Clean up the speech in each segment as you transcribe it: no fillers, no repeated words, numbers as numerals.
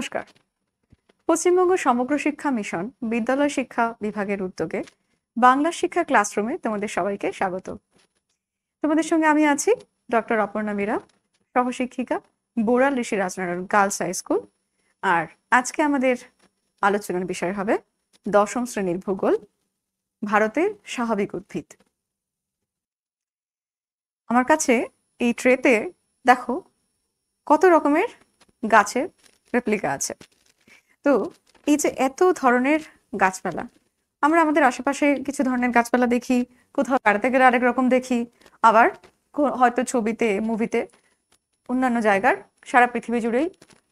নমস্কার। পশ্চিমবঙ্গ সমগ্র শিক্ষা মিশন বিদ্যালয় শিক্ষা বিভাগের উদ্যোগে বাংলা শিক্ষা ক্লাসরুমে তোমাদের সবাইকে স্বাগত। তোমাদের সঙ্গে আমি আছি ডক্টর অপর্ণা মীরা, সহশিক্ষিকা, বোড়াল ঋষি রাজনারায়ণ গার্লস হাই স্কুল। আর আজকে আমাদের আলোচনার বিষয় হবে 10ম শ্রেণীর ভূগোল, ভারতের স্বাভাবিক উদ্ভিদ। আমার কাছে এই ট্রেতে দেখো কত রকমের গাছের রেপ্লিকা আছে। তো এই যে এত ধরনের গাছপালা, আমরা আমাদের আশেপাশে কিছু ধরনের গাছপালা দেখি, কোথাও বেড়াতে গেলে আরেক রকম দেখি, আবার হয়তো ছবিতে, মুভিতে, অন্যান্য জায়গার সারা পৃথিবী জুড়েই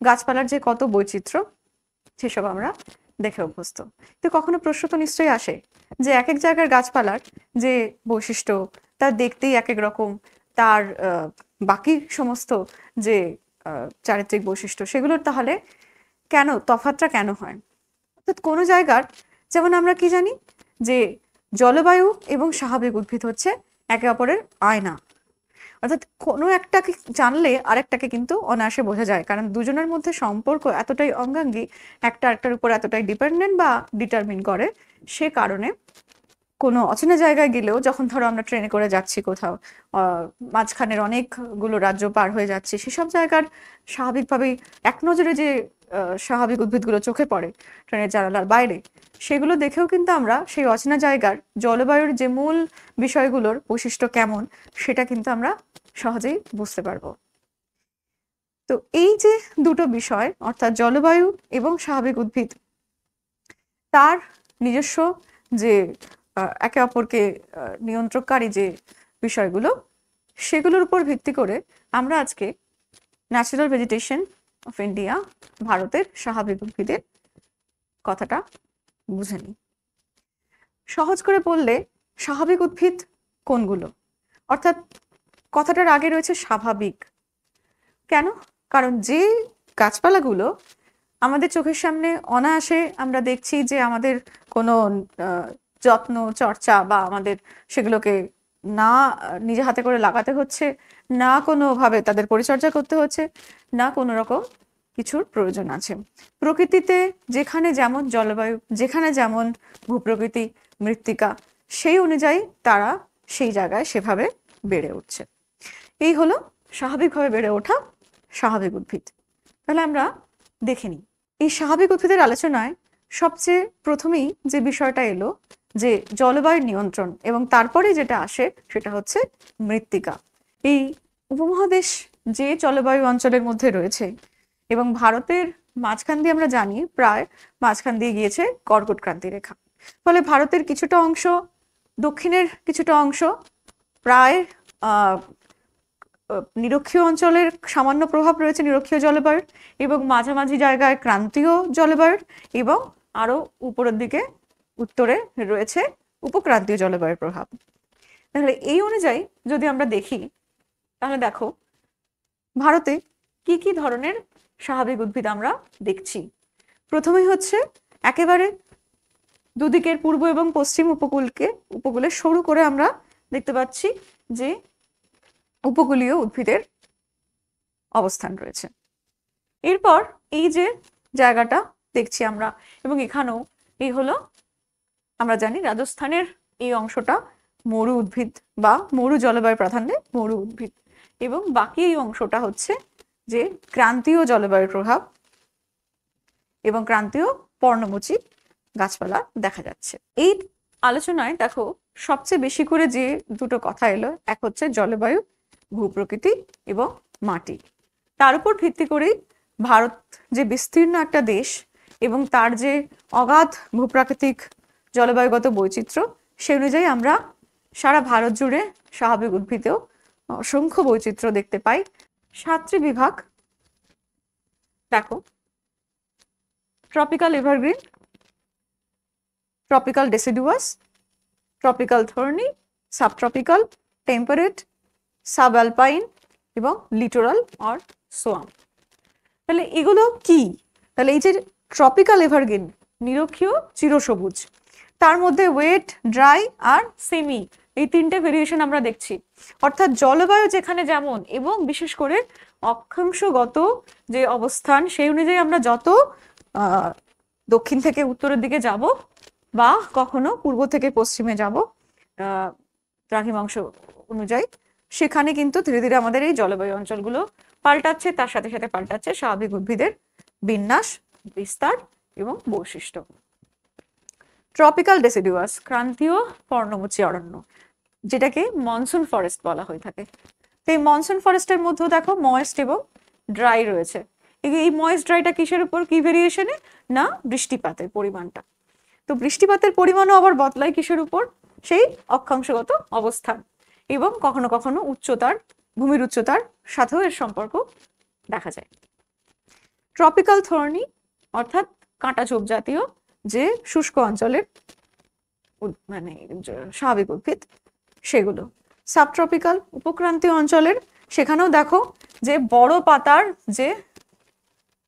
গাছপালার যে কত বৈচিত্র্য সেসব আমরা দেখে অভ্যস্ত। তো কখনো প্রশ্ন তো নিশ্চয়ই আসে যে এক এক জায়গার গাছপালার যে বৈশিষ্ট্য, তার দেখতেই এক এক রকম, তার বাকি সমস্ত যে চারিত্রিক বৈশিষ্ট্য, সেগুলোর তাহলে কেন তফাৎটা কেন হয়? অর্থাৎ কোনো জায়গার, যেমন আমরা কি জানি যে জলবায়ু এবং স্বাভাবিক উদ্ভিদ হচ্ছে একে অপরের আয়না। অর্থাৎ কোনো একটাকে জানলে আরেকটাকে কিন্তু অনায়াসে বোঝা যায়, কারণ দুজনের মধ্যে সম্পর্ক এতটাই অঙ্গাঙ্গী, একটা আরেকটার উপর এতটাই ডিপেন্ডেন্ট বা ডিটারমিন করে। সে কারণে কোনো অচেনা জায়গায় গেলেও, যখন ধরো আমরা ট্রেনে করে যাচ্ছি কোথাও, মাঝখানের অনেকগুলো রাজ্য পার হয়ে যাচ্ছি, সেসব জায়গার স্বাভাবিকভাবেই এক নজরে যে স্বাভাবিক উদ্ভিদগুলো চোখে পড়ে ট্রেনের জানালার বাইরে, সেগুলো দেখেও কিন্তু আমরা সেই অচেনা জায়গার জলবায়ুর যে মূল বিষয়গুলোর বৈশিষ্ট্য কেমন সেটা কিন্তু আমরা সহজেই বুঝতে পারবো। তো এই যে দুটো বিষয়, অর্থাৎ জলবায়ু এবং স্বাভাবিক উদ্ভিদ, তার নিজস্ব যে একে অপরকে নিয়ন্ত্রণকারী যে বিষয়গুলো, সেগুলোর উপর ভিত্তি করে আমরা আজকে ন্যাচারাল ভেজিটেশন অফ ইন্ডিয়া, ভারতের স্বাভাবিক উদ্ভিদের কথাটা বুঝে নিই। সহজ করে বললে স্বাভাবিক উদ্ভিদ কোনগুলো, অর্থাৎ কথাটার আগে রয়েছে স্বাভাবিক। কেন? কারণ যে গাছপালাগুলো আমাদের চোখের সামনে অনায়াসে আমরা দেখছি যে আমাদের কোনো যত্ন চর্চা বা আমাদের সেগুলোকে না নিজে হাতে করে লাগাতে হচ্ছে, না কোনোভাবে তাদের পরিচর্যা করতে হচ্ছে, না কোনো রকম কিছুর প্রয়োজন আছে। প্রকৃতিতে যেখানে যেমন জলবায়ু, যেখানে যেমন ভূপ্রকৃতি, মৃত্তিকা, সেই অনুযায়ী তারা সেই জায়গায় সেভাবে বেড়ে উঠছে। এই হলো স্বাভাবিকভাবে বেড়ে ওঠা স্বাভাবিক উদ্ভিদ। তাহলে আমরা দেখে নিই এই স্বাভাবিক উদ্ভিদের আলোচনায় সবচেয়ে প্রথমেই যে বিষয়টা এলো যে জলবায়ুর নিয়ন্ত্রণ, এবং তারপরে যেটা আসে সেটা হচ্ছে মৃত্তিকা। এই উপমহাদেশ যে জলবায়ু অঞ্চলের মধ্যে রয়েছে, এবং ভারতের মাঝখান দিয়ে আমরা জানি প্রায় মাঝখান দিয়ে গিয়েছে কর্কট ক্রান্তি রেখা। ফলে ভারতের কিছুটা অংশ, দক্ষিণের কিছুটা অংশ প্রায় নিরক্ষীয় অঞ্চলের সামান্য প্রভাব রয়েছে নিরক্ষীয় জলবায়ুর, এবং মাঝামাঝি জায়গায় ক্রান্তীয় জলবায়ুর, এবং আরো উপরের দিকে উত্তরে রয়েছে উপক্রান্তীয় জলবায়ুর প্রভাব। তাহলে এই অনুযায়ী যদি আমরা দেখি, তাহলে দেখো ভারতে কি কি ধরনের স্বাভাবিক উদ্ভিদ আমরা দেখছি। প্রথমেই হচ্ছে একেবারে দুদিকের পূর্ব এবং পশ্চিম উপকূলে সরু করে আমরা দেখতে পাচ্ছি যে উপকূলীয় উদ্ভিদের অবস্থান রয়েছে। এরপর এই যে জায়গাটা দেখছি আমরা, এবং এখানেও এই হলো, আমরা জানি রাজস্থানের এই অংশটা মরু উদ্ভিদ বা মরু জলবায়ু প্রাধান্যে মরু উদ্ভিদ, এবং বাকি এই অংশটা হচ্ছে যে ক্রান্তীয় জলবায়ুর প্রভাব এবং ক্রান্তীয় পর্ণমোচী গাছপালা দেখা যাচ্ছে। এই আলোচনায় দেখো সবচেয়ে বেশি করে যে দুটো কথা এলো, এক হচ্ছে জলবায়ু, ভূপ্রকৃতি এবং মাটি। তার উপর ভিত্তি করেই ভারত যে বিস্তীর্ণ একটা দেশ, এবং তার যে অগাধ ভূপ্রাকৃতিক জলবায়ুগত বৈচিত্র্য, সে অনুযায়ী আমরা সারা ভারত জুড়ে স্বাভাবিক উদ্ভিদেও অসংখ্য বৈচিত্র্য দেখতে পাই। 7টি বিভাগ দেখো: tropical evergreen, tropical deciduous, tropical thorny, subtropical, temperate, sub alpine এবং লিটোরাল অর সোয়াম্প। তাহলে এগুলো কি? তাহলে এই যে ট্রপিক্যাল এভারগ্রিন, নিরক্ষীয় চিরসবুজ, তার মধ্যে ওয়েট, ড্রাই আর সেমি, এই তিনটে ভেরিয়েশন আমরা দেখছি। অর্থাৎ জলবায়ু যেখানে যেমন, এবং বিশেষ করে অক্ষাংশগত যে অবস্থান সেই অনুযায়ী আমরা যত দক্ষিণ থেকে উত্তরের দিকে যাব বা কখনো পূর্ব থেকে পশ্চিমে যাব দ্রাঘিমাংশ অনুযায়ী, সেখানে কিন্তু ধীরে ধীরে আমাদের এই জলবায়ু অঞ্চলগুলো পাল্টাচ্ছে, তার সাথে সাথে পাল্টাচ্ছে স্বাভাবিক উদ্ভিদের বিন্যাস, বিস্তার এবং বৈশিষ্ট্য। ট্রপিক্যাল ডেসিডুয়াস, ক্রান্তীয় পর্ণমোচী অরণ্য, যেটাকে মনসুন ফরেস্ট বলা হয়ে থাকে। তো এই মনসুন ফরেস্টের মধ্যেও দেখো ময়েস্ট এবং ড্রাই রয়েছে। এই ময়েস্ট ড্রাইটা কিসের উপর, কি ভেরিয়েশনে, না বৃষ্টিপাতের পরিমাণটা। তো বৃষ্টিপাতের পরিমাণও আবার বদলায় কিসের উপর, সেই অক্ষাংশগত অবস্থান এবং কখনো কখনো উচ্চতার, ভূমির উচ্চতার সাথেও এর সম্পর্ক দেখা যায়। ট্রপিক্যাল থর্নি অর্থাৎ কাঁটা ঝোপ জাতীয় যে শুষ্ক অঞ্চলের মানে স্বাভাবিক উদ্ভিদ সেগুলো। সাবট্রপিক্যাল উপক্রান্তীয় অঞ্চলের, সেখানেও দেখো যে বড় পাতার যে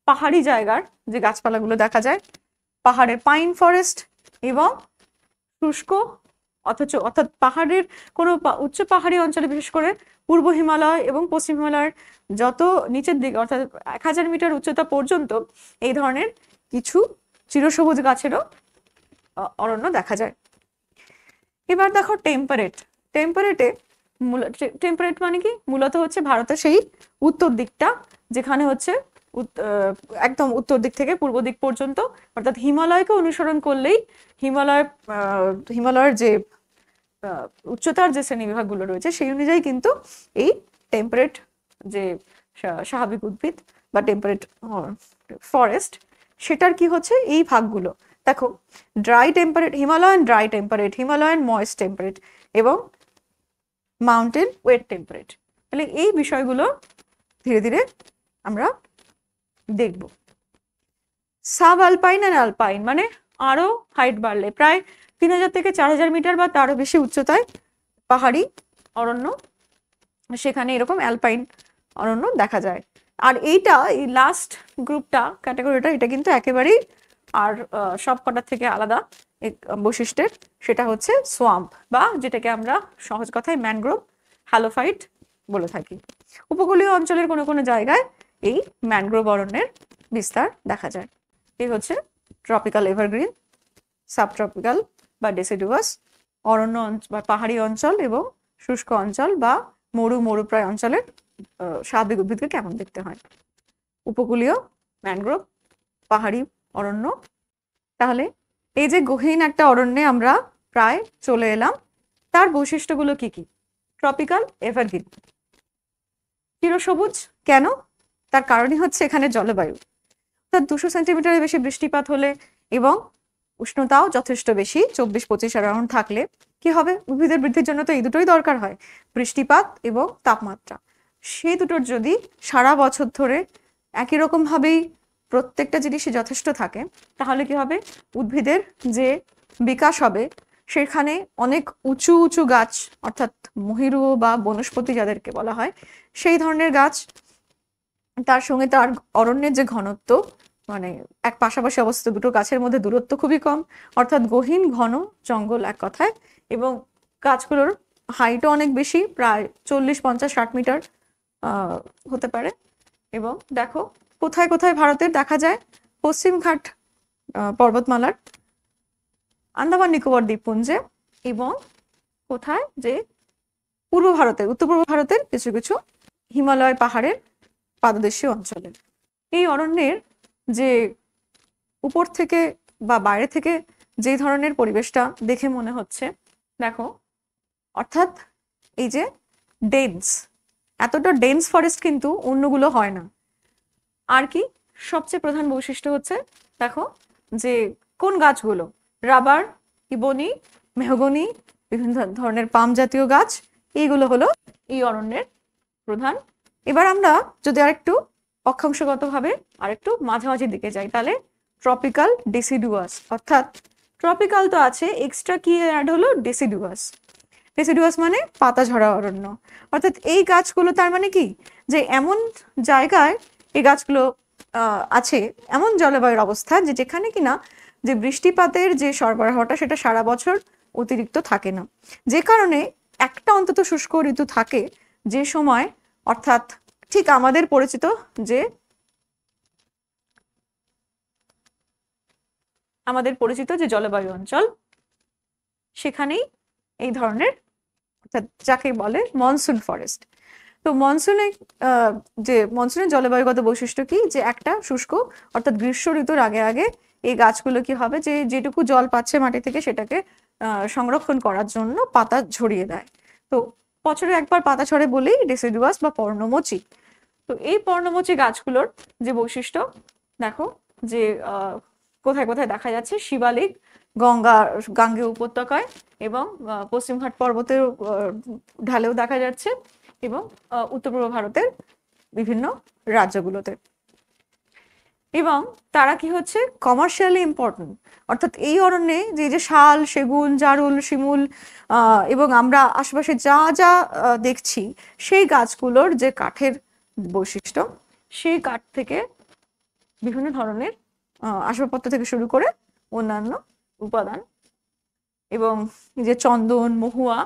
পাহাড়ি জায়গার যে গাছপালাগুলো দেখা যায়, পাহাড়ের পাইন ফরেস্ট এবং শুষ্ক অর্থাৎ পাহাড়ের কোনো উচ্চ পাহাড়ি অঞ্চলে, বিশেষ করে পূর্ব হিমালয় এবং পশ্চিম হিমালয়ের যত নিচের দিকে অর্থাৎ 1000 মিটার উচ্চতা পর্যন্ত এই ধরনের কিছু চিরসবুজ গাছেরও অরণ্য দেখা যায়। এবার দেখো টেম্পারেট। টেম্পারেট মানে কি, মূলত হচ্ছে ভারতের সেই উত্তর দিকটা, যেখানে হচ্ছে একদম উত্তর দিক থেকে পূর্ব দিক পর্যন্ত, অর্থাৎ হিমালয়কে অনুসরণ করলেই হিমালয়ের যে উচ্চতার যে শ্রেণীবিভাগগুলো রয়েছে সেই অনুযায়ী কিন্তু এই টেম্পারেট যে স্বাভাবিক উদ্ভিদ বা টেম্পারেট ফরেস্ট, সেটার কি হচ্ছে এই ভাগগুলো দেখো, dry temperate, Himalayan dry temperate, Himalayan moist temperate এবং মাউন্টেন ওয়েট টেম্পারেট। তাহলে এই বিষয়গুলো ধীরে ধীরে আমরা দেখব। সাব আলপাইন আর আলপাইন মানে আরো হাইট বাড়লে, প্রায় 3000 থেকে 4000 মিটার বা তারও বেশি উচ্চতায় পাহাড়ি অরণ্য, সেখানে এরকম অ্যালপাইন অরণ্য দেখা যায়। আর এইটা, এই লাস্ট গ্রুপটা, ক্যাটাগরিটা, এটা কিন্তু একেবারেই আর সব কটার থেকে আলাদা এক বৈশিষ্ট্যের, সেটা হচ্ছে সোয়াম্প বা যেটাকে আমরা সহজ কথায় ম্যানগ্রোভ হ্যালোফাইট বলে থাকি। উপকূলীয় অঞ্চলের কোনো কোনো জায়গায় এই ম্যানগ্রোভ অরণ্যের বিস্তার দেখা যায়। এই হচ্ছে ট্রপিক্যাল এভারগ্রিন, সাবট্রপিক্যাল বা ডেসিডুয়াস অরণ্য বা পাহাড়ি অঞ্চল এবং শুষ্ক অঞ্চল বা মরুপ্রায় অঞ্চলের স্বাভাবিক উদ্ভিদকে কেমন দেখতে হয়। উপকূলীয় ম্যানগ্রোভ, পাহাড়ি অরণ্য। তাহলে এই যে গহীন একটা অরণ্যে আমরা প্রায় চলে এলাম, তার বৈশিষ্ট্যগুলো কি কি? ট্রপিক্যাল এভারগ্রিন, চিরসবুজ কেন? তার কারণই হচ্ছে এখানে জলবায়ু, অর্থাৎ 200 সেন্টিমিটারের বেশি বৃষ্টিপাত হলে এবং উষ্ণতাও যথেষ্ট বেশি 24-25 অ্যারাউন্ড থাকলে কি হবে? উদ্ভিদের বৃদ্ধির জন্য তো এই দুটোই দরকার হয়, বৃষ্টিপাত এবং তাপমাত্রা। সেই দুটোর যদি সারা বছর ধরে একই রকম ভাবেই প্রত্যেকটা জিনিসই যথেষ্ট থাকে, তাহলে কি হবে? উদ্ভিদের যে বিকাশ হবে সেখানে অনেক উঁচু উঁচু গাছ, অর্থাৎ মহিরু বা বনস্পতি যাদেরকে বলা হয়, সেই ধরনের গাছ, তার সঙ্গে তার অরণ্যের যে ঘনত্ব, মানে এক পাশাপাশি অবস্থিত দুটো গাছের মধ্যে দূরত্ব খুবই কম, অর্থাৎ গহীন ঘন জঙ্গল এক কথায়, এবং গাছগুলোর হাইটও অনেক বেশি, প্রায় 40, 50, 60 মিটার হতে পারে। এবং দেখো কোথায় কোথায় ভারতের দেখা যায়? পশ্চিমঘাট পর্বতমালার, আন্দামান নিকোবর দ্বীপপুঞ্জে, এবং কোথায় যে পূর্ব ভারতের, উত্তর পূর্ব ভারতের কিছু কিছু হিমালয় পাহাড়ের পাদদেশীয় অঞ্চলে। এই অরণ্যের যে উপর থেকে বা বাইরে থেকে যে ধরনের পরিবেশটা দেখে মনে হচ্ছে, দেখো, অর্থাৎ এই যে ডেন্স, এতটা ডেন্স ফরেস্ট কিন্তু অন্যগুলো হয় না। আর কি সবচেয়ে প্রধান বৈশিষ্ট্য হচ্ছে, দেখো যে কোন গাছগুলো, রাবার, ইবনি, মেহগনি, বিভিন্ন ধরনের পাম জাতীয় গাছ, এইগুলো হলো এই অরণ্যের প্রধান। এবার আমরা যদি আরেকটু অক্ষাংশগতভাবে আরেকটু মাঝামাঝি দিকে যাই, তাহলে ট্রপিক্যাল ডেসিডুয়াস, অর্থাৎ ট্রপিক্যাল তো আছে, এক্সট্রা কি অ্যাড হলো? ডেসিডুয়াস। ডেসিডুয়াস মানে পাতা ঝরা অরণ্য, অর্থাৎ এই গাছগুলো, তার মানে কি, যে এমন জায়গায় এই গাছগুলো আছে, এমন জলবায়ুর অবস্থা যে যেখানে কিনা যে বৃষ্টিপাতের যে সরবরাহটা সেটা সারা বছর অতিরিক্ত থাকে না, যে কারণে একটা অন্তত শুষ্ক ঋতু থাকে যে সময়, অর্থাৎ ঠিক আমাদের পরিচিত যে জলবায়ু অঞ্চল, সেখানেই এই ধরনের, যাকে বলে মনসুন ফরেস্ট। তো মনসুনের জলবায়ুগত বৈশিষ্ট্য কি, যে একটা শুষ্ক অর্থাৎ গ্রীষ্ম ঋতুর আগে আগে এই গাছগুলো কি হবে, যে যেটুকু জল পাচ্ছে মাটি থেকে সেটাকে সংরক্ষণ করার জন্য পাতা ঝরিয়ে দেয়। তো বছরে একবার পাতা ছড়ে বলেই ডেসিডুয়াস বা পর্ণমোচী। তো এই পর্ণমোচী গাছগুলোর যে বৈশিষ্ট্য দেখো, যে কোথায় কোথায় দেখা যাচ্ছে, শিবালিক, গাঙ্গেয় উপত্যকায় এবং পশ্চিমঘাট পর্বতের ঢালেও দেখা যাচ্ছে, এবং উত্তর পূর্ব ভারতের বিভিন্ন রাজ্যগুলোতে। এবং তারা কি হচ্ছে, কমার্শিয়ালি ইম্পর্টেন্ট। অর্থাৎ এই অরণ্যে যে শাল, সেগুন, জারুল, শিমুল এবং আমরা আশেপাশে যা যা দেখছি, সেই গাছগুলোর যে কাঠের বৈশিষ্ট্য, সেই কাঠ থেকে বিভিন্ন ধরনের আসবাবপত্র থেকে শুরু করে অন্যান্য উপাদান, এবং এই যে চন্দন, মহুয়া,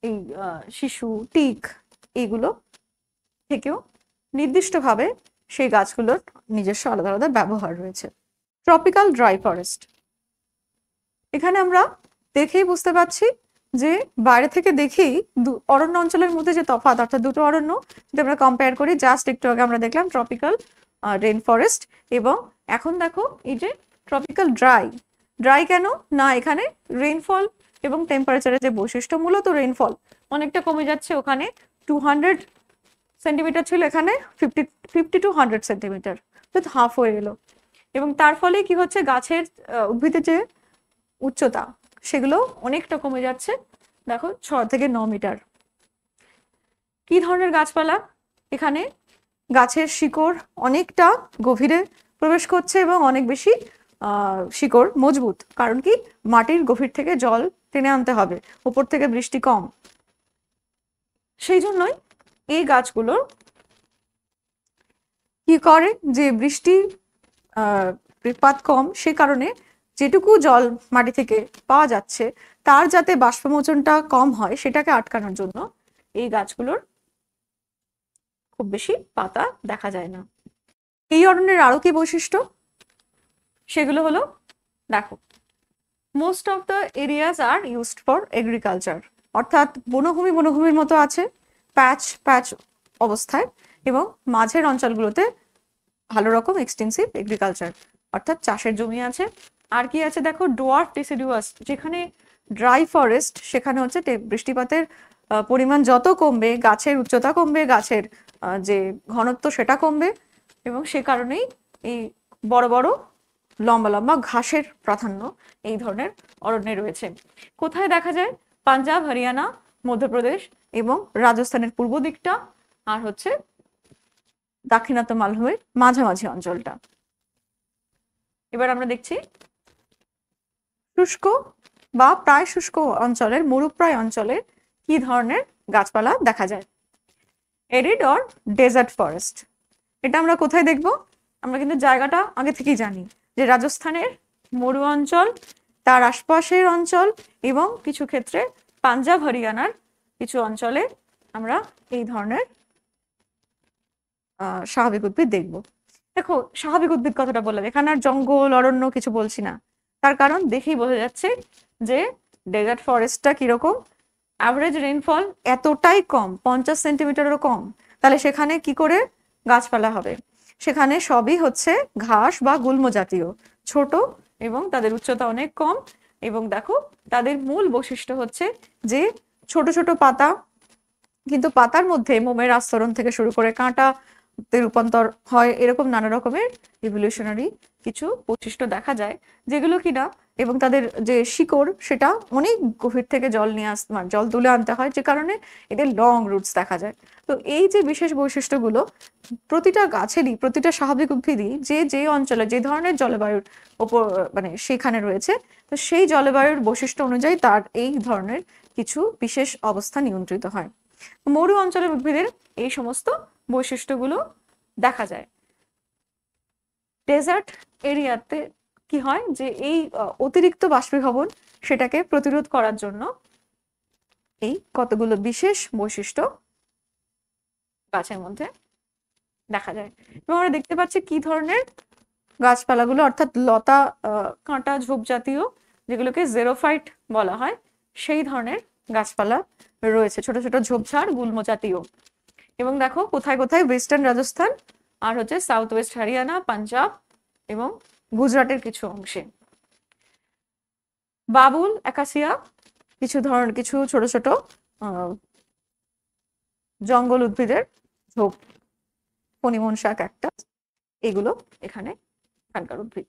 এই শিশু, টিক, এইগুলো থেকেও নির্দিষ্টভাবে সেই গাছগুলোর নিজস্ব আলাদা আলাদা ব্যবহার রয়েছে। ট্রপিক্যাল ড্রাই ফরেস্ট, এখানে আমরা দেখেই বুঝতে পারছি যে বাইরে থেকে দেখেই অরণ্য অঞ্চলের মধ্যে যে তফাৎ, অর্থাৎ দুটো অরণ্য যদি আমরা কম্পেয়ার করি, জাস্ট একটু আগে আমরা দেখলাম ট্রপিক্যাল রেইন ফরেস্ট, এবং এখন দেখো এই যে ট্রপিক্যাল ড্রাই কেন না, এখানে রেইনফল এবং টেম্পারেচারের যে বৈশিষ্ট্য, মূলত রেইনফল অনেকটা কমে যাচ্ছে। ওখানে 200 সেন্টিমিটার ছিল, এখানে 50 to 100 সেন্টিমিটার, অর্থাৎ হাফ হয়ে গেল। এবং তার ফলে কি হচ্ছে, গাছের উদ্ভিদের যে উচ্চতা সেগুলো অনেকটা কমে যাচ্ছে, দেখো 6 থেকে 9 মিটার। কি ধরনের গাছপালা, এখানে গাছের শিকড় অনেকটা গভীরে প্রবেশ করছে এবং অনেক বেশি শিকড় মজবুত, কারণ কি, মাটির গভীর থেকে জল টেনে আনতে হবে, উপর থেকে বৃষ্টি কম, সেই জন্যই এই গাছগুলো কি করে, যে বৃষ্টির পাত কম, সে কারণে যেটুকু জল মাটি থেকে পাওয়া যাচ্ছে তার যাতে বাষ্পমোচনটা কম হয়, সেটাকে আটকানোর জন্য এই গাছগুলোর খুব বেশি পাতা দেখা যায় না। এই অরণ্যের আরো কি বৈশিষ্ট্য, সেগুলো হলো, দেখো, most of the areas are used for agriculture, অর্থাৎ বনভূমির মতো আছে, প্যাচ অবস্থায়, এবং মাঝের অঞ্চলগুলোতে ভালো রকম এক্সটেন্সিভ এগ্রিকালচার, অর্থাৎ চাষের জমি আছে। আর কি আছে দেখো, ডোয়ার্ফ ডিসিডুয়াস, যেখানে ড্রাই ফরেস্ট, সেখানে হচ্ছে বৃষ্টিপাতের পরিমাণ যত কমবে, গাছের উচ্চতা কমবে, গাছের যে ঘনত্ব সেটা কমবে, এবং সে কারণেই এই বড় বড় লম্বা লম্বা ঘাসের প্রাধান্য এই ধরনের অরণ্যে রয়েছে। কোথায় দেখা যায়, পাঞ্জাব, হরিয়ানা, মধ্যপ্রদেশ এবং রাজস্থানের পূর্ব দিকটা, আর হচ্ছে দাক্ষিণাত্য মালভূমির মাঝামাঝি অঞ্চলটা। এবার আমরা দেখছি শুষ্ক বা প্রায় শুষ্ক অঞ্চলের, মরুপ্রায় অঞ্চলের কি ধরনের গাছপালা দেখা যায়। এরিড অর ডেজার্ট ফরেস্ট, এটা আমরা কোথায় দেখব, আমরা কিন্তু জায়গাটা আগে থেকেই জানি, যে রাজস্থানের মরু অঞ্চল, তার আশপাশের অঞ্চল, এবং কিছু ক্ষেত্রে পাঞ্জাব, হরিয়ানার কিছু অঞ্চলে আমরা এই ধরনের স্বাভাবিক উদ্ভিদ দেখব। দেখো, স্বাভাবিক উদ্ভিদ কথাটা বললাম, এখানে আর জঙ্গল, অরণ্য কিছু বলছি না, তার কারণ দেখেই বোঝা যাচ্ছে যে ডেজার্ট ফরেস্টটা কিরকম। অ্যাভারেজ রেইনফল এতটাই কম, 50 সেন্টিমিটারেরও কম, তাহলে সেখানে কি করে গাছপালা হবে, সেখানে সবই হচ্ছে ঘাস বা গুল্ম জাতীয়, ছোট, এবং তাদের উচ্চতা অনেক কম। এবং দেখো, তাদের মূল বৈশিষ্ট্য হচ্ছে যে ছোট ছোট পাতা, কিন্তু পাতার মধ্যে মোমের আস্তরণ থেকে শুরু করে কাঁটাতে রূপান্তর হয়, এরকম নানা রকমের ইভলিউশনারি কিছু বৈশিষ্ট্য দেখা যায়, যেগুলো কিনা, এবং তাদের যে শিকড় সেটা অনেক গভীর থেকে জল তুলে আনতে হয়, যে কারণে এদের লং রুটস দেখা যায়। তো এই যে বিশেষ বৈশিষ্ট্যগুলো প্রতিটা গাছেরই, প্রতিটা স্বাভাবিক উদ্ভিদই যে অঞ্চলে যে ধরনের জলবায়ুর ওপর মানে সেখানে রয়েছে, তো সেই জলবায়ুর বৈশিষ্ট্য অনুযায়ী তার এই ধরনের কিছু বিশেষ অবস্থা নিয়ন্ত্রিত হয়। মরু অঞ্চলের উদ্ভিদের এই সমস্ত বৈশিষ্ট্যগুলো দেখা যায়। ডেজার্ট এরিয়াতে কি হয়, যে এই অতিরিক্ত বাষ্পীভবন সেটাকে প্রতিরোধ করার জন্য এই কতগুলো বিশেষ বৈশিষ্ট্য গাছের মধ্যে দেখা যায়। এবং আমরা দেখতে পাচ্ছি কি ধরনের গাছপালাগুলো, অর্থাৎ লতা, কাঁটা ঝোপ জাতীয়, যেগুলোকে জেরোফাইট বলা হয়, সেই ধরনের গাছপালা রয়েছে, ছোট ছোট ঝোপঝাড় গুল্ম জাতীয়। এবং দেখো কোথায় কোথায় ওয়েস্টার্ন রাজস্থান আর হচ্ছে সাউথ ওয়েস্ট হরিয়ানা, পাঞ্জাব এবং গুজরাটের কিছু অংশে। বাবুল, অ্যাকাসিয়া, কিছু ছোট ছোট জঙ্গল উদ্ভিদের ঝোপ, পনিমনসা, ক্যাকটাস, এগুলো এখানকার উদ্ভিদ।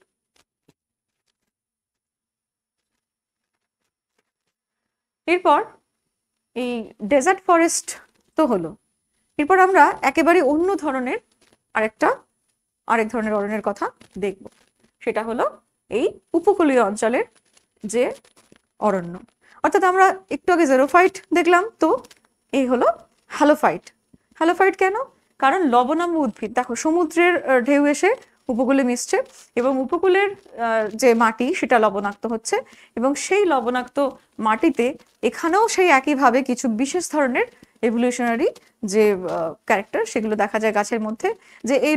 এরপর এই ডেজার্ট ফরেস্ট তো হলো, এরপর আমরা একেবারে অন্য ধরনের আরেক ধরনের অরণ্যের কথা দেখব। সেটা হলো এই উপকূলীয় অঞ্চলের যে অরণ্য। অর্থাৎ আমরা একটু আগে জেরোফাইট দেখলাম, তো এই হলো হ্যালোফাইট। হ্যালোফাইট কেন? কারণ লবণাম্য উদ্ভিদ, দেখো সমুদ্রের ঢেউ এসে উপকূলে মিশছে এবং উপকূলের যে মাটি সেটা লবণাক্ত হচ্ছে, এবং সেই লবণাক্ত মাটিতে এখানেও সেই একইভাবে কিছু বিশেষ ধরনের এভলিউশনারি যে ক্যারেক্টার সেগুলো দেখা যায় গাছের মধ্যে, যে এই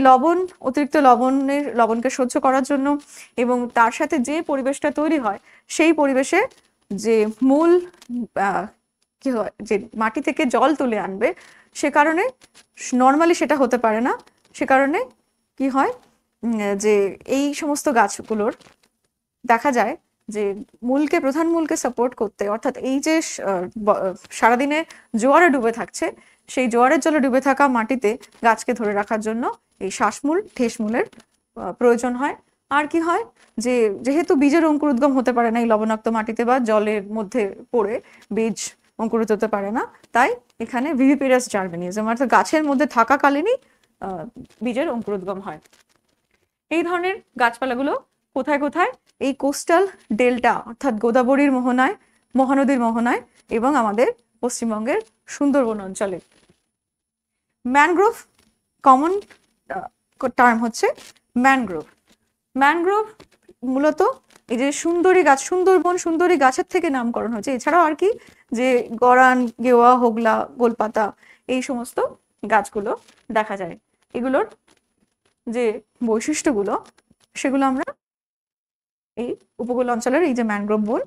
অতিরিক্ত লবণকে সহ্য করার জন্য এবং তার সাথে যে পরিবেশটা তৈরি হয় সেই পরিবেশে যে মূল কি হয়, যে মাটি থেকে জল তুলে আনবে, সে কারণে নর্মালি সেটা হতে পারে না। সে কারণে কি হয়, যে এই সমস্ত গাছগুলোর দেখা যায় যে প্রধান মূলকে সাপোর্ট করতে, অর্থাৎ এই যে সারাদিনে জোয়ারে ডুবে থাকছে, সেই জোয়ারের জলে ডুবে থাকা মাটিতে গাছকে ধরে রাখার জন্য এই শ্বাসমূল, ঠেসমূলের প্রয়োজন হয়। আর কি হয়, যে যেহেতু বীজের অঙ্কুরোদ্গম হতে পারে না এই লবণাক্ত মাটিতে বা জলের মধ্যে পড়ে বীজ অঙ্কুরিত হতে পারে না, তাই এখানে ভিভিপিরাস জার্মিনিজম, অর্থাৎ গাছের মধ্যে থাকাকালীনই বীজের অঙ্কুরোদ্গম হয়। এই ধরনের গাছপালাগুলো কোথায় কোথায়, এই কোস্টাল ডেল্টা, অর্থাৎ গোদাবরীর মোহনায়, মহানদীর মোহনায় এবং আমাদের পশ্চিমবঙ্গের সুন্দরবন অঞ্চলে। ম্যানগ্রোভ, কমন টার্ম হচ্ছে ম্যানগ্রোভ। ম্যানগ্রোভ মূলত এই যে সুন্দরী গাছের থেকে নামকরণ হয়েছে। এছাড়াও আর কি, যে গরান, গেওয়া, হোগলা, গোলপাতা, এই সমস্ত গাছগুলো দেখা যায়। এগুলোর যে বৈশিষ্ট্যগুলো সেগুলো আমরা এই উপকূল অঞ্চলের এই যে ম্যানগ্রোভ বন,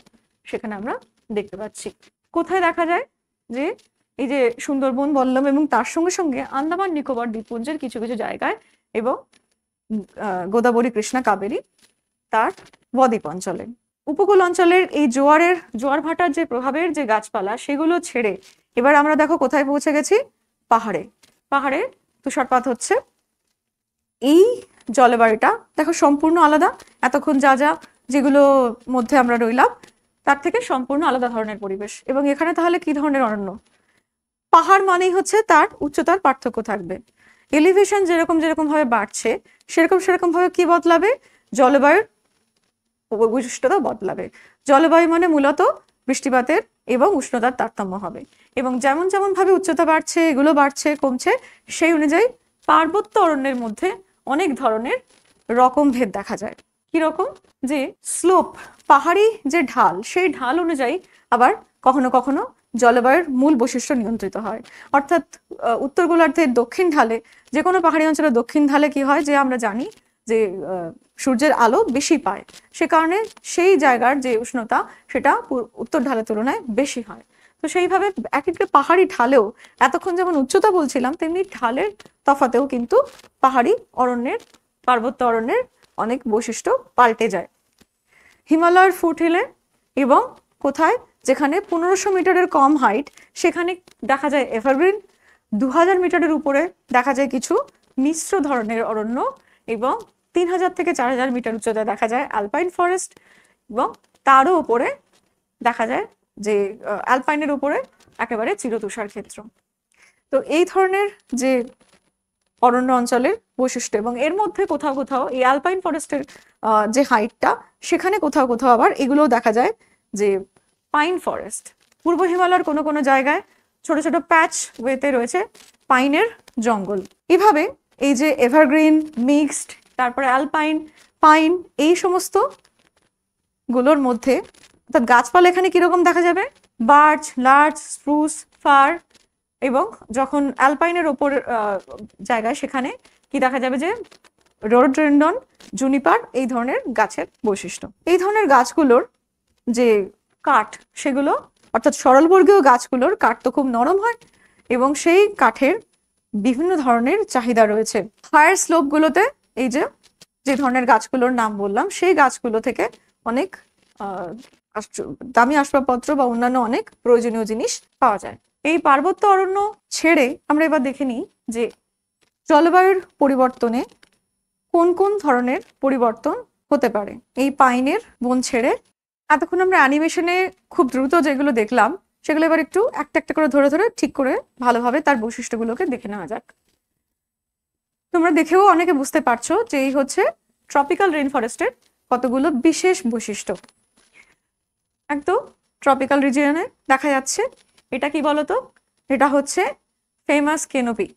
সেখানে আমরা দেখতে পাচ্ছি। কোথায় দেখা যায়, যে এই যে সুন্দরবন বললাম, এবং তার সঙ্গে সঙ্গে আন্দামান নিকোবর দ্বীপপুঞ্জের কিছু কিছু জায়গায়, এবং গোদাবরী, কৃষ্ণা, কাবেরী তার বদ্বীপ অঞ্চলে। উপকূল অঞ্চলের এই জোয়ার ভাটার যে প্রভাবের যে গাছপালা, সেগুলো ছেড়ে এবার আমরা দেখো কোথায় পৌঁছে গেছি, পাহাড়ে তুষারপাত হচ্ছে। এই জলবায়ুটা দেখো সম্পূর্ণ আলাদা, এতক্ষণ যেগুলো মধ্যে আমরা রইলাম তার থেকে সম্পূর্ণ আলাদা ধরনের পরিবেশ। এবং এখানে তাহলে কি ধরনের অরণ্য? পাহাড় মানেই হচ্ছে তার উচ্চতার পার্থক্য থাকবে। এলিভেশন যেরকম ভাবে বাড়ছে, সেরকম ভাবে কি বদলাবে, জলবায়ুর বৈশিষ্ট্যতা বদলাবে। জলবায়ু মানে মূলত বৃষ্টিপাতের এবং উষ্ণতার তারতম্য হবে, এবং যেমন ভাবে উচ্চতা বাড়ছে, এগুলো বাড়ছে কমছে, সেই অনুযায়ী পার্বত্য অরণ্যের মধ্যে অনেক ধরনের রকম ভেদ দেখা যায়। কিরকম, যে স্লোপ, পাহাড়ি যে ঢাল, সেই ঢাল অনুযায়ী আবার কখনো কখনো জলবায়ুর মূল বৈশিষ্ট্য নিয়ন্ত্রিত হয়। অর্থাৎ উত্তর গোলার্ধের দক্ষিণ ঢালে, যে কোনো পাহাড়ি অঞ্চলের দক্ষিণ ঢালে কি হয়, যে আমরা জানি যে সূর্যের আলো বেশি পায়, সে কারণে সেই জায়গার যে উষ্ণতা সেটা উত্তর ঢালের তুলনায় বেশি হয়। তো সেইভাবে এক একটা পাহাড়ি ঢালেও, এতক্ষণ যেমন উচ্চতা বলছিলাম, তেমনি ঢালের তফাতেও কিন্তু পার্বত্য অরণ্যের অনেক বৈশিষ্ট্য পাল্টে যায়। হিমালয়ের ফুটহিলে এবং কোথায়, যেখানে 1500 মিটারের কম হাইট, সেখানে দেখা যায় এভারগ্রিন। 2000 মিটারের উপরে দেখা যায় কিছু মিশ্র ধরনের অরণ্য, এবং 3000 থেকে 4000 মিটার উচ্চতায় দেখা যায় অ্যালপাইন ফরেস্ট, এবং তারও উপরে দেখা যায় যে অ্যালপাইনের উপরে একেবারে চিরতুষার ক্ষেত্র। তো এই ধরনের যে অরণ্য অঞ্চলের বৈশিষ্ট্য, এবং এর মধ্যে কোথাও কোথাও এই অ্যালপাইন ফরেস্টের যে হাইটটা, সেখানে কোথাও কোথাও আবার এগুলোও দেখা যায় যে পাইন ফরেস্ট। পূর্ব হিমালয়ের কোনো কোনো জায়গায় ছোট ছোট প্যাচ ওয়েতে রয়েছে পাইনের জঙ্গল। এভাবে এই যে এভারগ্রিন, মিক্সড, তারপরে অ্যালপাইন, পাইন, এই সমস্ত গুলোর মধ্যে, অর্থাৎ গাছপালা এখানে কিরকম দেখা যাবে, বার্চ, লার্চ, স্প্রুস, ফার, এবং যখন অ্যালপাইনের ওপর জায়গায় সেখানে কি দেখা যাবে যে রোডোডেনড্রন, জুনিপার এই ধরনের গাছের বৈশিষ্ট্য। এই ধরনের গাছগুলোর যে কাঠ সেগুলো অর্থাৎ সরলবর্গীয় গাছগুলোর কাঠ তো খুব নরম হয় এবং সেই কাঠের বিভিন্ন ধরনের চাহিদা রয়েছে। হায়ার স্লোপগুলোতে এই যে ধরনের গাছগুলোর নাম বললাম সেই গাছগুলো থেকে অনেক দামি আসবাবপত্র বা অন্যান্য অনেক প্রয়োজনীয় জিনিস পাওয়া যায়। এই পার্বত্য অরণ্য ছেড়ে আমরা এবার দেখে নিই যে জলবায়ুর পরিবর্তনে কোন কোন ধরনের পরিবর্তন হতে পারে এই পাইনের বন ছেড়ে। এতক্ষণ আমরা অ্যানিমেশনে খুব দ্রুত যেগুলো দেখলাম সেগুলো এবার একটু একটা একটা করে ধরে ধরে ঠিক করে ভালোভাবে তার বৈশিষ্ট্যগুলোকে দেখে নেওয়া যাক। তোমরা দেখেও অনেকে বুঝতে পারছো যে এই হচ্ছে ট্রপিক্যাল রেইন ফরেস্টের কতগুলো বিশেষ বৈশিষ্ট্য। একদম ট্রপিক্যাল রিজিয়নে দেখা যাচ্ছে। এটা কি বলতো? এটা হচ্ছে ফেমাস কেনোপি,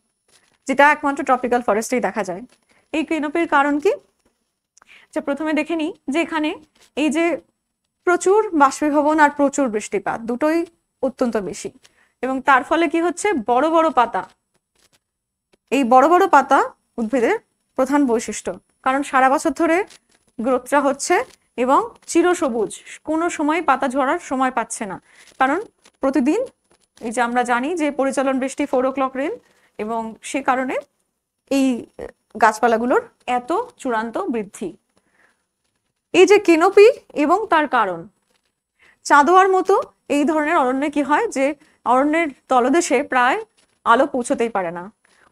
যেটা একমাত্র ট্রপিক্যাল ফরেস্টেই দেখা যায়। এই কেনোপির কারণ কি? যে প্রথমে দেখে নিই যে এখানে এই যে প্রচুর বাষ্পীভবন আর প্রচুর বৃষ্টিপাত দুটোই অত্যন্ত বেশি, এবং তার ফলে কি হচ্ছে বড় বড় পাতা। এই বড় বড় পাতা উদ্ভিদের প্রধান বৈশিষ্ট্য, কারণ সারা বছর ধরে গ্রোথটা হচ্ছে এবং চিরসবুজ, কোনো সময় পাতা ঝরার সময় পাচ্ছে না, কারণ প্রতিদিন এই যে আমরা জানি যে পরিচালন বৃষ্টি 4 o'clock রেন, এবং সে কারণে এই গাছপালাগুলোর এত চূড়ান্ত বৃদ্ধি। এই যে কেনোপি এবং তার কারণ, চাঁদোয়ার মতো এই ধরনের অরণ্যে কি হয় যে অরণ্যের তলদেশে প্রায় আলো পৌঁছতেই পারে না।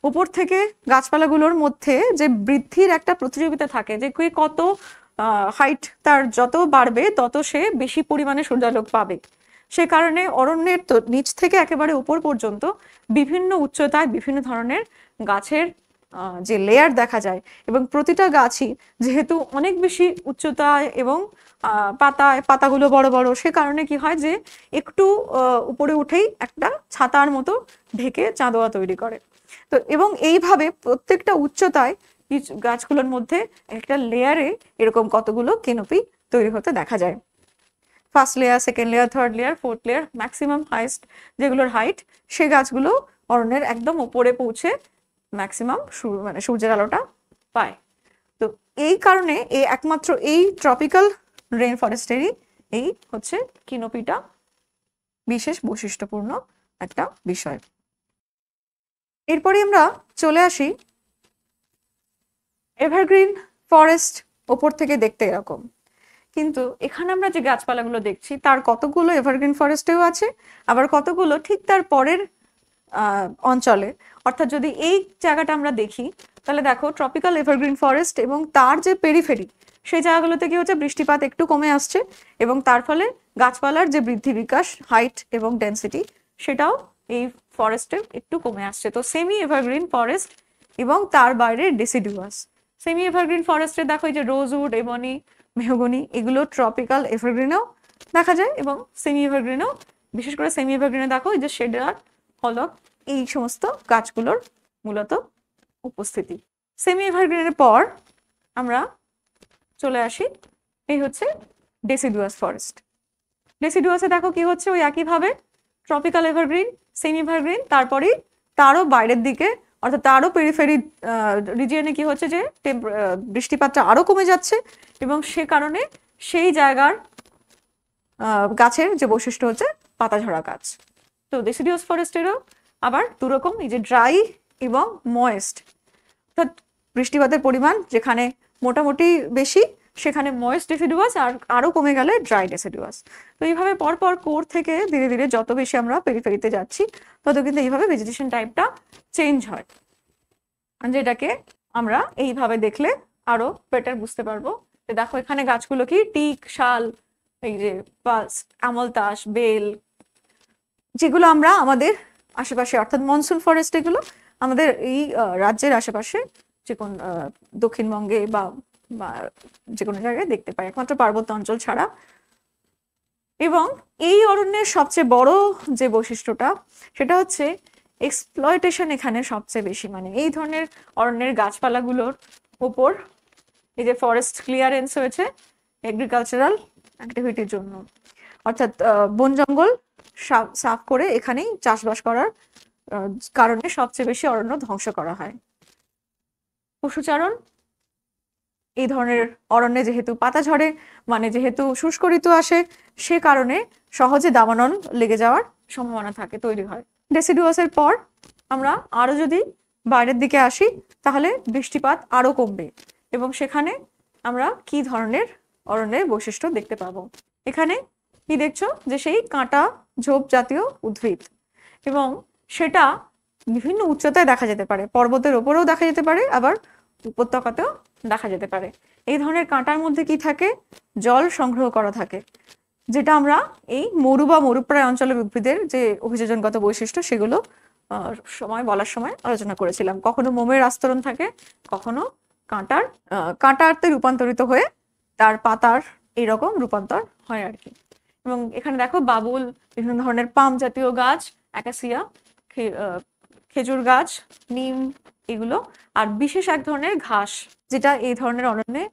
উপর থেকে গাছপালাগুলোর মধ্যে যে বৃদ্ধির একটা প্রতিযোগিতা থাকে যে কে কত হাইট তার যত বাড়বে তত সে বেশি পরিমাণে সূর্যালোক পাবে। সে কারণে অরণ্যের নিচ থেকে একেবারে উপর পর্যন্ত বিভিন্ন উচ্চতায় বিভিন্ন ধরনের গাছের যে লেয়ার দেখা যায়, এবং প্রতিটা গাছই যেহেতু অনেক বেশি উচ্চতায় এবং পাতাগুলো বড় বড়, সে কারণে কি হয় যে একটু উপরে উঠেই একটা ছাতার মতো ঢেকে চাঁদোয়া তৈরি করে। তো এবং এইভাবে প্রত্যেকটা উচ্চতায় গাছগুলোর মধ্যে একটা লেয়ারে এরকম কতগুলো কেনোপি তৈরি হতে দেখা যায়। First layer, second layer, third layer, fourth layer, maximum highest যেগুলোর হাইট, সে গাছগুলো অরণ্যের একদম উপরে পৌঁছে ম্যাক্সিমাম মানে সূর্যের আলোটা পায়। তো এই কারণে একমাত্র এই ট্রপিক্যাল রেইন ফরেস্টেরই এই হচ্ছে কেনোপিটা বিশেষ বৈশিষ্ট্যপূর্ণ একটা বিষয়। এরপরে আমরা চলে আসি এভারগ্রিন ফরেস্ট। ওপর থেকে দেখতে এরকম, কিন্তু এখানে আমরা যে গাছপালাগুলো দেখছি তার কতগুলো এভারগ্রিন ফরেস্টেও আছে, আবার কতগুলো ঠিক তার পরের অঞ্চলে। অর্থাৎ যদি এই জায়গাটা আমরা দেখি তাহলে দেখো ট্রপিক্যাল এভারগ্রিন ফরেস্ট এবং তার যে পেরিফেরি সেই জায়গাগুলোতে কি হচ্ছে বৃষ্টিপাত একটু কমে আসছে, এবং তার ফলে গাছপালার যে বৃদ্ধি বিকাশ, হাইট এবং ডেন্সিটি সেটাও এই ফরেস্টে একটু কমে আসছে। তো সেমি এভারগ্রিন ফরেস্ট এবং তার বাইরে ডিসিডুয়াস। সেমি এভারগ্রিন ফরেস্টে দেখো এই যে রোজউড, এবনি, মেহগনি, এগুলো ট্রপিক্যাল এভারগ্রিনেও দেখা যায়, এবং সেমি এভারগ্রিনেও, বিশেষ করে সেমি এভারগ্রিনে দেখো এই যে শেডার, হলক, এই সমস্ত গাছগুলোর মূলত উপস্থিতি। সেমি এভারগ্রিনের পর আমরা চলে আসি এই হচ্ছে ডেসিডুয়াস ফরেস্ট। ডেসিডুয়াসে দেখো কি হচ্ছে ওই একইভাবে ট্রপিক্যাল এভারগ্রিন, সেমি এভারগ্রিন, তারপরে তারও বাইরের দিকে অর্থাৎ তারও পেরিফেরি রিজিয়নে কি হচ্ছে যে বৃষ্টিপাতটা আরো কমে যাচ্ছে, এবং সে কারণে সেই জায়গার গাছের যে বৈশিষ্ট্য হচ্ছে পাতাঝরা গাছ। তো ডেসিডুয়াস ফরেস্টেরও আবার দুরকম, এই যে ড্রাই এবং ময়েস্ট, অর্থাৎ বৃষ্টিপাতের পরিমাণ যেখানে মোটামুটি বেশি সেখানে ময়েস্ট ডেসিডুয়াস, আর আরো কমে গেলে ড্রাই ডেসিডুয়াস। তো এইভাবে পরপর কোর থেকে ধীরে ধীরে যত বেশি আমরা পেরিফেরিতে যাচ্ছি তত কিন্তু এইভাবে ভেজিটেশন টাইপটা চেঞ্জ হয়, যেটাকে আমরা এইভাবে দেখলে আরো বেটার বুঝতে পারবো। দেখো এখানে গাছগুলো কি টিক, শাল, এই যে আমলতাস, বেল, যেগুলো আমরা আমাদের আশেপাশে অর্থাৎ মনসুন ফরেস্ট, এগুলো আমাদের এই রাজ্যের আশেপাশে যে কোন দক্ষিণবঙ্গে বা যে কোনো জায়গায় দেখতে পাই, একমাত্র পার্বত্য অঞ্চল ছাড়া। এবং এই অরণ্যের সবচেয়ে বড় যে বৈশিষ্ট্যটা সেটা হচ্ছে এক্সপ্লয়টেশন এখানে সবচেয়ে বেশি, মানে এই ধরনের অরণ্যের গাছপালাগুলোর উপর এই যে ফরেস্ট ক্লিয়ারেন্স হয়েছে এগ্রিকালচারাল অ্যাক্টিভিটির জন্য, অর্থাৎ বন জঙ্গল সাফ করে এখানেই চাষবাস করার কারণে সবচেয়ে বেশি অরণ্য ধ্বংস করা হয়। পশুচারণ, এই ধরনের অরণ্যে যেহেতু পাতা ঝরে, মানে যেহেতু শুষ্ক ঋতু আসে, সে কারণে সহজে দাবানল লেগে যাওয়ার সম্ভাবনা থাকে, তৈরি হয়। ডেসিডুয়াসের পর আমরা আরো যদি বাইরের দিকে আসি, তাহলে বৃষ্টিপাত আরো কমবে এবং সেখানে আমরা কি ধরনের অরণ্যের বৈশিষ্ট্য দেখতে পাবো। এখানে কি দেখছো, যে সেই কাঁটা ঝোপ জাতীয় উদ্ভিদ, এবং সেটা বিভিন্ন উচ্চতায় দেখা যেতে পারে, পর্বতের ওপরেও দেখা যেতে পারে, আবার উপত্যকাতেও দেখা যেতে পারে। এই ধরনের কাঁটার মধ্যে কি থাকে, জল সংগ্রহ করা থাকে, যেটা আমরা এই মরু বা মরুপ্রায় অঞ্চলের উদ্ভিদের যে অভিযোজনগত বৈশিষ্ট্য সেগুলো বলার সময় আলোচনা করেছিলাম। কখনো মোমের আস্তরণ থাকে, কখনো কাঁটাতে রূপান্তরিত হয়ে তার পাতার এইরকম রূপান্তর হয় আর কি। এবং এখানে দেখো বাবুল, বিভিন্ন ধরনের পাম জাতীয় গাছ, অ্যাকাসিয়া, খেজুর গাছ, নিম, এগুলো, আর বিশেষ এক ধরনের ঘাস যেটা এই ধরনের অরণ্যে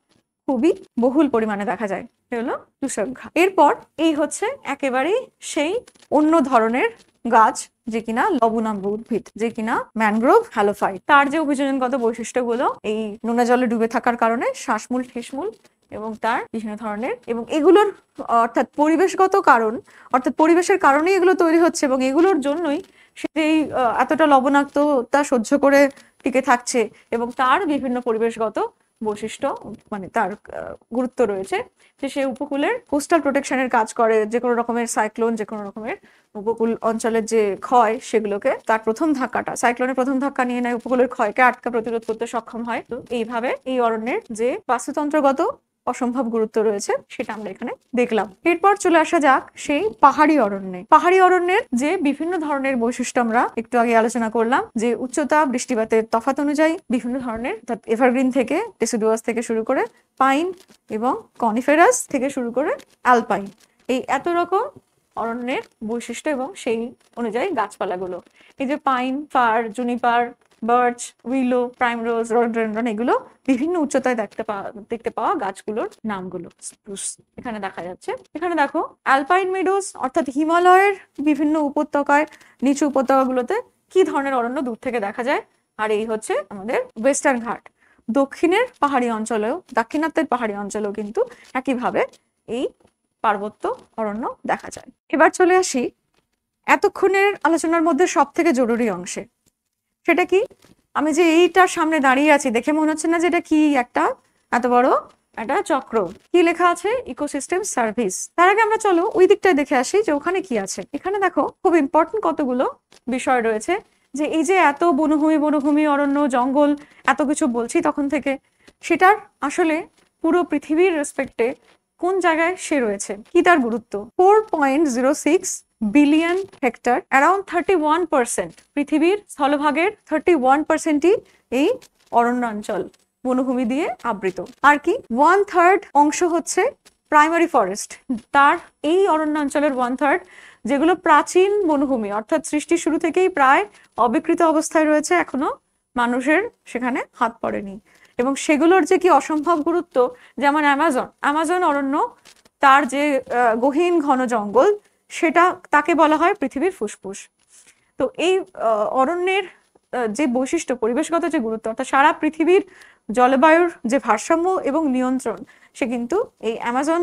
খুবই বহুল পরিমাণে দেখা যায়, হলো তুষক ঘাস। এরপর এই হচ্ছে একেবারেই সেই অন্য ধরনের গাছ, যে কিনা লবণাম্ব উদ্ভিদ, যে কিনা ম্যানগ্রোভ হ্যালোফাইট। তার যে অভিযোজনগত বৈশিষ্ট্যগুলো এই নোনা জলে ডুবে থাকার কারণে শ্বাসমূল, ঠেসমূল এবং তার বিভিন্ন ধরনের, এবং এগুলোর অর্থাৎ পরিবেশগত কারণ, অর্থাৎ পরিবেশের কারণেই এগুলো তৈরি হচ্ছে, এবং এগুলোর জন্যই সেই এতটা লবণাক্ততা সহ্য করে টিকে থাকছে, এবং তার বিভিন্ন পরিবেশগত বৈশিষ্ট্য, মানে তার গুরুত্ব রয়েছে, যে সে উপকূলের কোস্টাল প্রোটেকশনের কাজ করে। যে কোনো রকমের সাইক্লোন, যে কোনো রকমের উপকূল অঞ্চলের যে ক্ষয়, সেগুলোকে তার সাইক্লোনের প্রথম ধাক্কা নিয়ে নেয়, উপকূলের ক্ষয়কে প্রতিরোধ করতে সক্ষম হয়। তো এইভাবে এই অরণ্যের যে বাস্তুতন্ত্রগত অসম্ভব গুরুত্ব রয়েছে সেটা আমরা এখানে দেখলাম। এরপর চলে আসা যাক সেই পাহাড়ি অরণ্যে। পাহাড়ি অরণ্যের যে বিভিন্ন ধরনের বৈশিষ্ট্য আমরা একটু আগে আলোচনা করলাম, যে উচ্চতা, বৃষ্টিপাতের তফাৎ অনুযায়ী বিভিন্ন ধরনের, অর্থাৎ এভারগ্রিন থেকে, ডেসিডুয়াস থেকে শুরু করে পাইন এবং কনিফেরাস থেকে শুরু করে অ্যালপাইন, এই এত রকম অরণ্যের বৈশিষ্ট্য এবং সেই অনুযায়ী গাছপালাগুলো। এই যে pine, fir, juniper, birch, willow, primrose, rhododendron, এগুলো বিভিন্ন উচ্চতায় দেখতে পাওয়া গাছগুলোর নামগুলো স্প্রুস এখানে দেখা যাচ্ছে। এখানে দেখো অ্যালপাইন মেডোস, অর্থাৎ হিমালয়ের বিভিন্ন উপত্যকায়, নিচু উপত্যকাগুলোতে কি ধরনের অরণ্য দূর থেকে দেখা যায়। আর এই হচ্ছে আমাদের ওয়েস্টার্ন ঘাট। দক্ষিণের পাহাড়ি অঞ্চলেও, দাক্ষিণাত্যের পাহাড়ি অঞ্চলেও কিন্তু একইভাবে এই পার্বত্য অরণ্য দেখা যায়। এবার চলে আসি এতক্ষণের আলোচনার মধ্যে সব থেকে জরুরি অংশে। সেটা কি, আমি যে এইটার সামনে দাঁড়িয়ে আছি, দেখে মনে হচ্ছে না যে এটা কি একটা এত বড় একটা চক্র? কি লেখা আছে? Ecosystem service. তার আগে আমরা চলো ওই দিকটায় দেখে আসি যে ওখানে কি আছে। এখানে দেখো খুব ইম্পর্টেন্ট কতগুলো বিষয় রয়েছে, যে এই যে এত বনভূমি, অরণ্য, জঙ্গল, এত কিছু বলছি তখন থেকে, সেটার আসলে পুরো পৃথিবীর রেসপেক্টে কোন জায়গায় সে রয়েছে, কি তার গুরুত্ব। 4.06 বিলিয়ন হেক্টর, অ্যারাউন্ড 31%, পৃথিবীর স্থলভাগের 31%ই এই অরণ্যাঞ্চল, বনভূমি দিয়ে আবৃত। আর কি 1/3 অংশ হচ্ছে প্রাইমারি ফরেস্ট। তার এই অরণ্যাঞ্চলের 1/3 যেগুলো প্রাচীন বনভূমি, অর্থাৎ সৃষ্টির শুরু থেকেই প্রায় অবিকৃত অবস্থায় রয়েছে, এখনো মানুষের সেখানে হাত পড়েনি, এবং সেগুলোর যে কি অসম্ভব গুরুত্ব। যেমন অ্যামাজন অরণ্য, তার যে গহীন ঘন জঙ্গল, সেটা তাকে বলা হয় পৃথিবীর ফুসফুস। তো এই অরণ্যের যে বৈশিষ্ট্য, পরিবেশগত যে গুরুত্ব, অর্থাৎ সারা পৃথিবীর জলবায়ুর যে ভারসাম্য এবং নিয়ন্ত্রণ, সে কিন্তু এই অ্যামাজন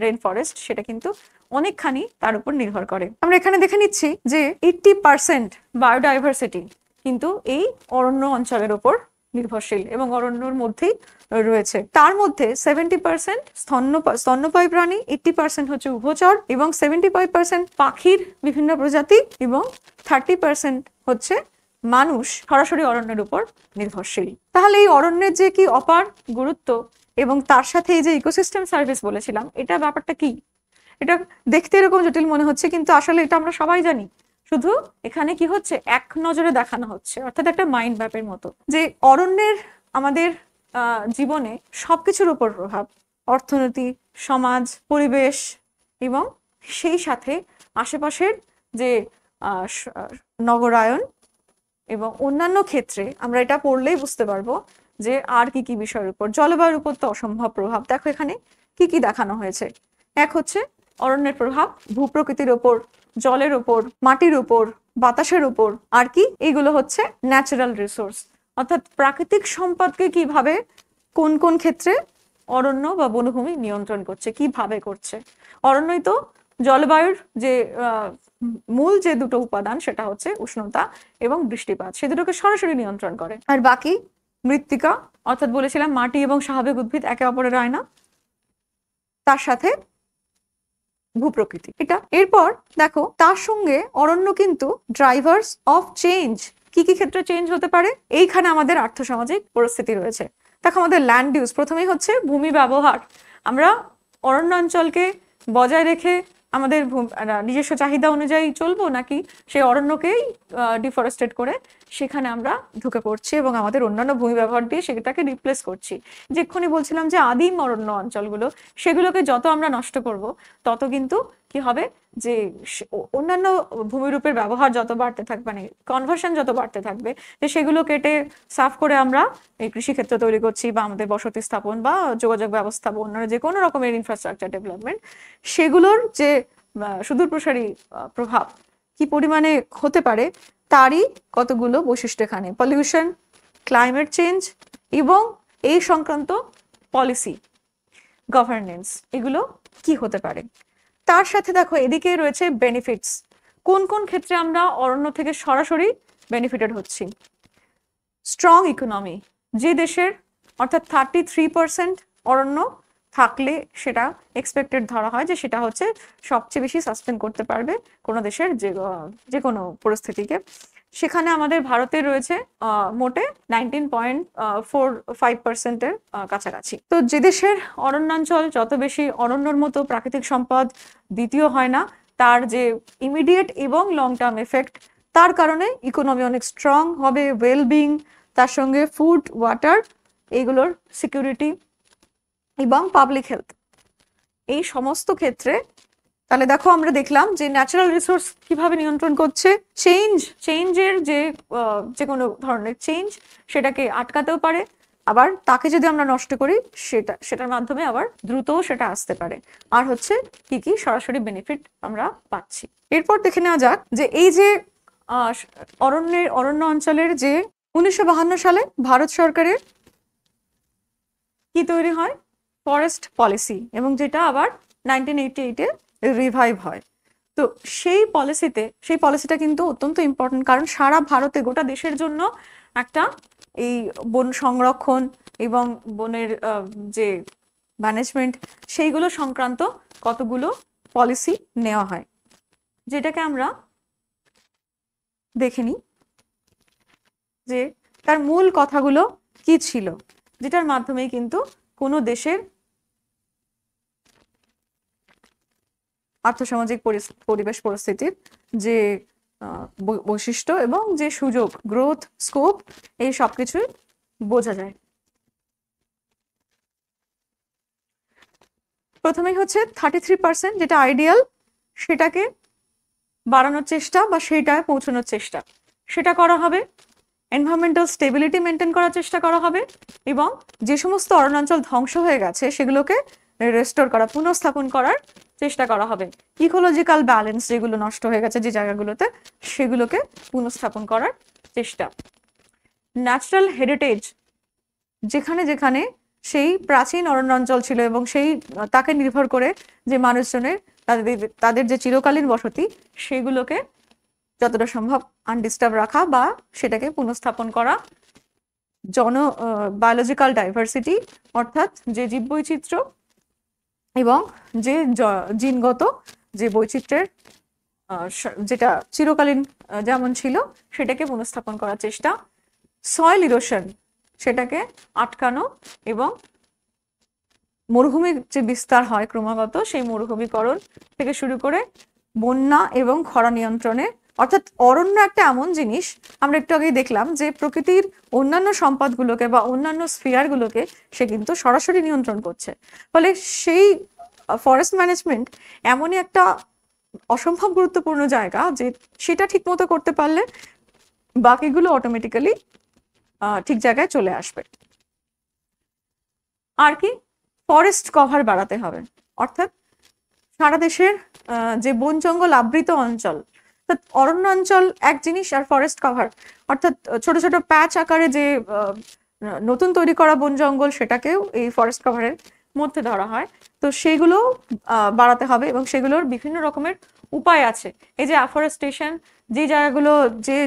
রেইন ফরেস্ট, সেটা কিন্তু অনেকখানি তার উপর নির্ভর করে। আমরা এখানে দেখে নিচ্ছি যে 80% বায়োডাইভার্সিটি কিন্তু এই অরণ্য অঞ্চলের উপর নির্ভরশীল এবং অরণ্যর মধ্যেই রয়েছে। তার মধ্যে 70% স্তন্যপায়ী প্রাণী, 80% হচ্ছে উভচর, এবং 75% পাখির বিভিন্ন প্রজাতি, এবং 30% হচ্ছে মানুষ সরাসরি অরণ্যের উপর নির্ভরশীল। তাহলে এই অরণ্যের যে কি অপার গুরুত্ব, এবং তার সাথে এই যে ইকোসিস্টেম সার্ভিস বলেছিলাম, এটা ব্যাপারটা কি? এটা দেখতে এরকম জটিল মনে হচ্ছে, কিন্তু আসলে এটা আমরা সবাই জানি। শুধু এখানে কি হচ্ছে, এক নজরে দেখানো হচ্ছে, অর্থাৎ একটা মাইন্ড ম্যাপের মতো, যে অরণ্যের আমাদের জীবনে সবকিছুর উপর প্রভাব, অর্থনীতি, সমাজ, পরিবেশ, এবং সেই সাথে আশেপাশের যে নগরায়ন এবং অন্যান্য ক্ষেত্রে আমরা এটা পড়লেই বুঝতে পারবো যে আর কি কি বিষয়ের উপর। জলবায়ুর উপর তো অসম্ভব প্রভাব। দেখো এখানে কি কি দেখানো হয়েছে। এক হচ্ছে অরণ্যের প্রভাব ভূপ্রকৃতির ওপর, জলের ওপর, মাটির ওপর, বাতাসের ওপর। আর কি, এইগুলো হচ্ছে ন্যাচারাল রিসোর্স, অর্থাৎ প্রাকৃতিক সম্পদকে কিভাবে কোন কোন ক্ষেত্রে অরণ্য বা বনভূমি নিয়ন্ত্রণ করছে, কিভাবে করছে। অরণ্যই তো জলবায়ুর যে মূল যে দুটো উপাদান, সেটা হচ্ছে উষ্ণতা এবং বৃষ্টিপাত, সে দুটোকে সরাসরি নিয়ন্ত্রণ করে। আর বাকি মৃত্তিকা, অর্থাৎ বলেছিলাম মাটি এবং স্বাভাবিক উদ্ভিদ একে অপরের আয়না, তার সাথে ভূপ্রকৃতি এটা। এরপর দেখো তার সঙ্গে অরণ্য কিন্তু ড্রাইভার্স অফ চেঞ্জ। কি কি ক্ষেত্রে চেঞ্জ হতে পারে, এইখানে আমাদের আর্থসামাজিক পরিস্থিতি রয়েছে। দেখো আমাদের ল্যান্ড ইউজ, প্রথমেই হচ্ছে ভূমি ব্যবহার। আমরা অরণ্যাঞ্চলকে বজায় রেখে আমাদের নিজস্ব চাহিদা অনুযায়ী চলবো, নাকি সেই অরণ্যকেই ডিফরেস্টেট করে সেখানে আমরা ঢুকে পড়ছি এবং আমাদের অন্যান্য ভূমি ব্যবহার দিয়ে সেটাকে রিপ্লেস করছি। যে এক্ষুনি বলছিলাম যে আদিম অরণ্য অঞ্চলগুলো, সেগুলোকে যত আমরা নষ্ট করব তত কিন্তু কি হবে, যে অন্যান্য ভূমিরূপের ব্যবহার যত বাড়তে থাকবে, মানে কনভার্সন যত বাড়তে থাকবে, যে সেগুলো কেটে সাফ করে আমরা এই কৃষিক্ষেত্র তৈরি করছি বা আমাদের বসতি স্থাপন বা যোগাযোগ ব্যবস্থা বা অন্যান্য যে কোনো রকমের ইনফ্রাস্ট্রাকচার ডেভেলপমেন্ট, সেগুলোর যে সুদূরপ্রসারী প্রভাব কি পরিমাণে হতে পারে, তারই কতগুলো বৈশিষ্ট্য এখানে। পলিউশন, ক্লাইমেট চেঞ্জ এবং এই সংক্রান্ত পলিসি, গভর্নেন্স, এগুলো কি হতে পারে। তার সাথে দেখো এদিকে রয়েছে বেনিফিটস। কোন কোন ক্ষেত্রে আমরা অরণ্য থেকে সরাসরি বেনিফিটেড হচ্ছি। স্ট্রং ইকোনমি, যে দেশের অর্থাৎ 33% অরণ্য থাকলে সেটা এক্সপেক্টেড ধরা হয় যে সেটা হচ্ছে সবচেয়ে বেশি সাস্টেন করতে পারবে কোনো দেশের যে কোনো পরিস্থিতিকে। সেখানে আমাদের ভারতের রয়েছে মোটে 19.45%-এর কাছাকাছি। তো যে দেশের অরণ্যাঞ্চল যত বেশি, অরণ্যর মতো প্রাকৃতিক সম্পদ দ্বিতীয় হয় না, তার যে ইমিডিয়েট এবং লং টার্ম এফেক্ট, তার কারণে ইকোনমি অনেক স্ট্রং হবে, ওয়েলবিং, তার সঙ্গে ফুড, ওয়াটার, এইগুলোর সিকিউরিটি এবং পাবলিক হেলথ, এই সমস্ত ক্ষেত্রে। তাহলে দেখো আমরা দেখলাম যে ন্যাচারাল রিসোর্স কিভাবে নিয়ন্ত্রণ করছে। চেঞ্জের যে কোনো ধরনের চেঞ্জ, সেটাকে আটকাতেও পারে, আবার তাকে যদি আমরা নষ্ট করি সেটার মাধ্যমে আবার দ্রুতও সেটা আসতে পারে। আর হচ্ছে কি কি সরাসরি বেনিফিট আমরা পাচ্ছি। এরপর দেখে নেওয়া যাক যে এই যে অরণ্য অঞ্চলের যে 1952 সালে ভারত সরকারের কি তৈরি হয়, ফরেস্ট পলিসি, এবং যেটা আবার 1988-এ রিভাইভ হয়। তো সেই পলিসিটা কিন্তু অত্যন্ত ইম্পর্টেন্ট, কারণ সারা ভারতে গোটা দেশের জন্য একটা এই বন সংরক্ষণ এবং বনের যে ম্যানেজমেন্ট, সেইগুলো সংক্রান্ত কতগুলো পলিসি নেওয়া হয়, যেটাকে আমরা দেখে নিই যে তার মূল কথাগুলো কি ছিল, যেটার মাধ্যমে কিন্তু কোনো দেশের আর্থসামাজিক পরিবেশ পরিস্থিতির যে বৈশিষ্ট্য এবং যে সুযোগ, গ্রোথ, স্কোপ, এই সবকিছুই বোঝা যায়। প্রথমেই হচ্ছে 33% যেটা আইডিয়াল, সেটাকে বাড়ানোর চেষ্টা বা সেটায় পৌঁছানোর চেষ্টা, সেটা করা হবে। এনভায়রনমেন্টাল স্টেবিলিটি মেনটেন করার চেষ্টা করা হবে, এবং যে সমস্ত অরণ্যাঞ্চল ধ্বংস হয়ে গেছে সেগুলোকে রেস্টোর করা, পুনঃস্থাপন করার চেষ্টা করা হবে। ইকোলজিক্যাল ব্যালেন্স যেগুলো নষ্ট হয়ে গেছে যে জায়গাগুলোতে, সেগুলোকে পুনঃস্থাপন করার চেষ্টা। ন্যাচারাল হেরিটেজ, যেখানে যেখানে সেই প্রাচীন অরণ্যাঞ্চল ছিল এবং তাকে নির্ভর করে যে মানুষজনের তাদের যে চিরকালীন বসতি, সেগুলোকে যতটা সম্ভব আনডিস্টার্ব রাখা বা সেটাকে পুনঃস্থাপন করা। বায়োলজিক্যাল ডাইভার্সিটি, অর্থাৎ যে জীববৈচিত্র্য এবং যে জিনগত যে বৈচিত্র্যের যেটা চিরকালীন যেমন ছিল, সেটাকে পুনঃস্থাপন করার চেষ্টা। সয়েল ইরোশন, সেটাকে আটকানো, এবং মরুভূমির যে বিস্তার হয় ক্রমাগত, সেই মরুভূমিকরণ থেকে শুরু করে বন্যা এবং খরা নিয়ন্ত্রণে। অর্থাৎ অরণ্য একটা এমন জিনিস, আমরা একটু আগেই দেখলাম যে প্রকৃতির অন্যান্য সম্পদগুলোকে বা অন্যান্য স্ফিয়ারগুলোকে সে কিন্তু সরাসরি নিয়ন্ত্রণ করছে। ফলে সেই ফরেস্ট ম্যানেজমেন্ট এমনই একটা অসম্ভব গুরুত্বপূর্ণ জায়গা যে সেটা ঠিক মতো করতে পারলে বাকিগুলো অটোমেটিক্যালি ঠিক জায়গায় চলে আসবে। আর কি, ফরেস্ট কভার বাড়াতে হবে, অর্থাৎ সারা দেশের যে বন জঙ্গল আবৃত অঞ্চল, তো অর্থাৎ অরণ্যাঞ্চল এক জিনিস আর ফরেস্ট কভার অর্থাৎ ছোট ছোট প্যাচ আকারে যে নতুন তৈরি করা বন জঙ্গল সেটাকেও এই ফরেস্ট কভারের মধ্যে ধরা হয়। তো সেগুলো বাড়াতে হবে এবং সেগুলোর বিভিন্ন রকমের উপায় আছে। এই যে অ্যাফরেস্টেশন, যে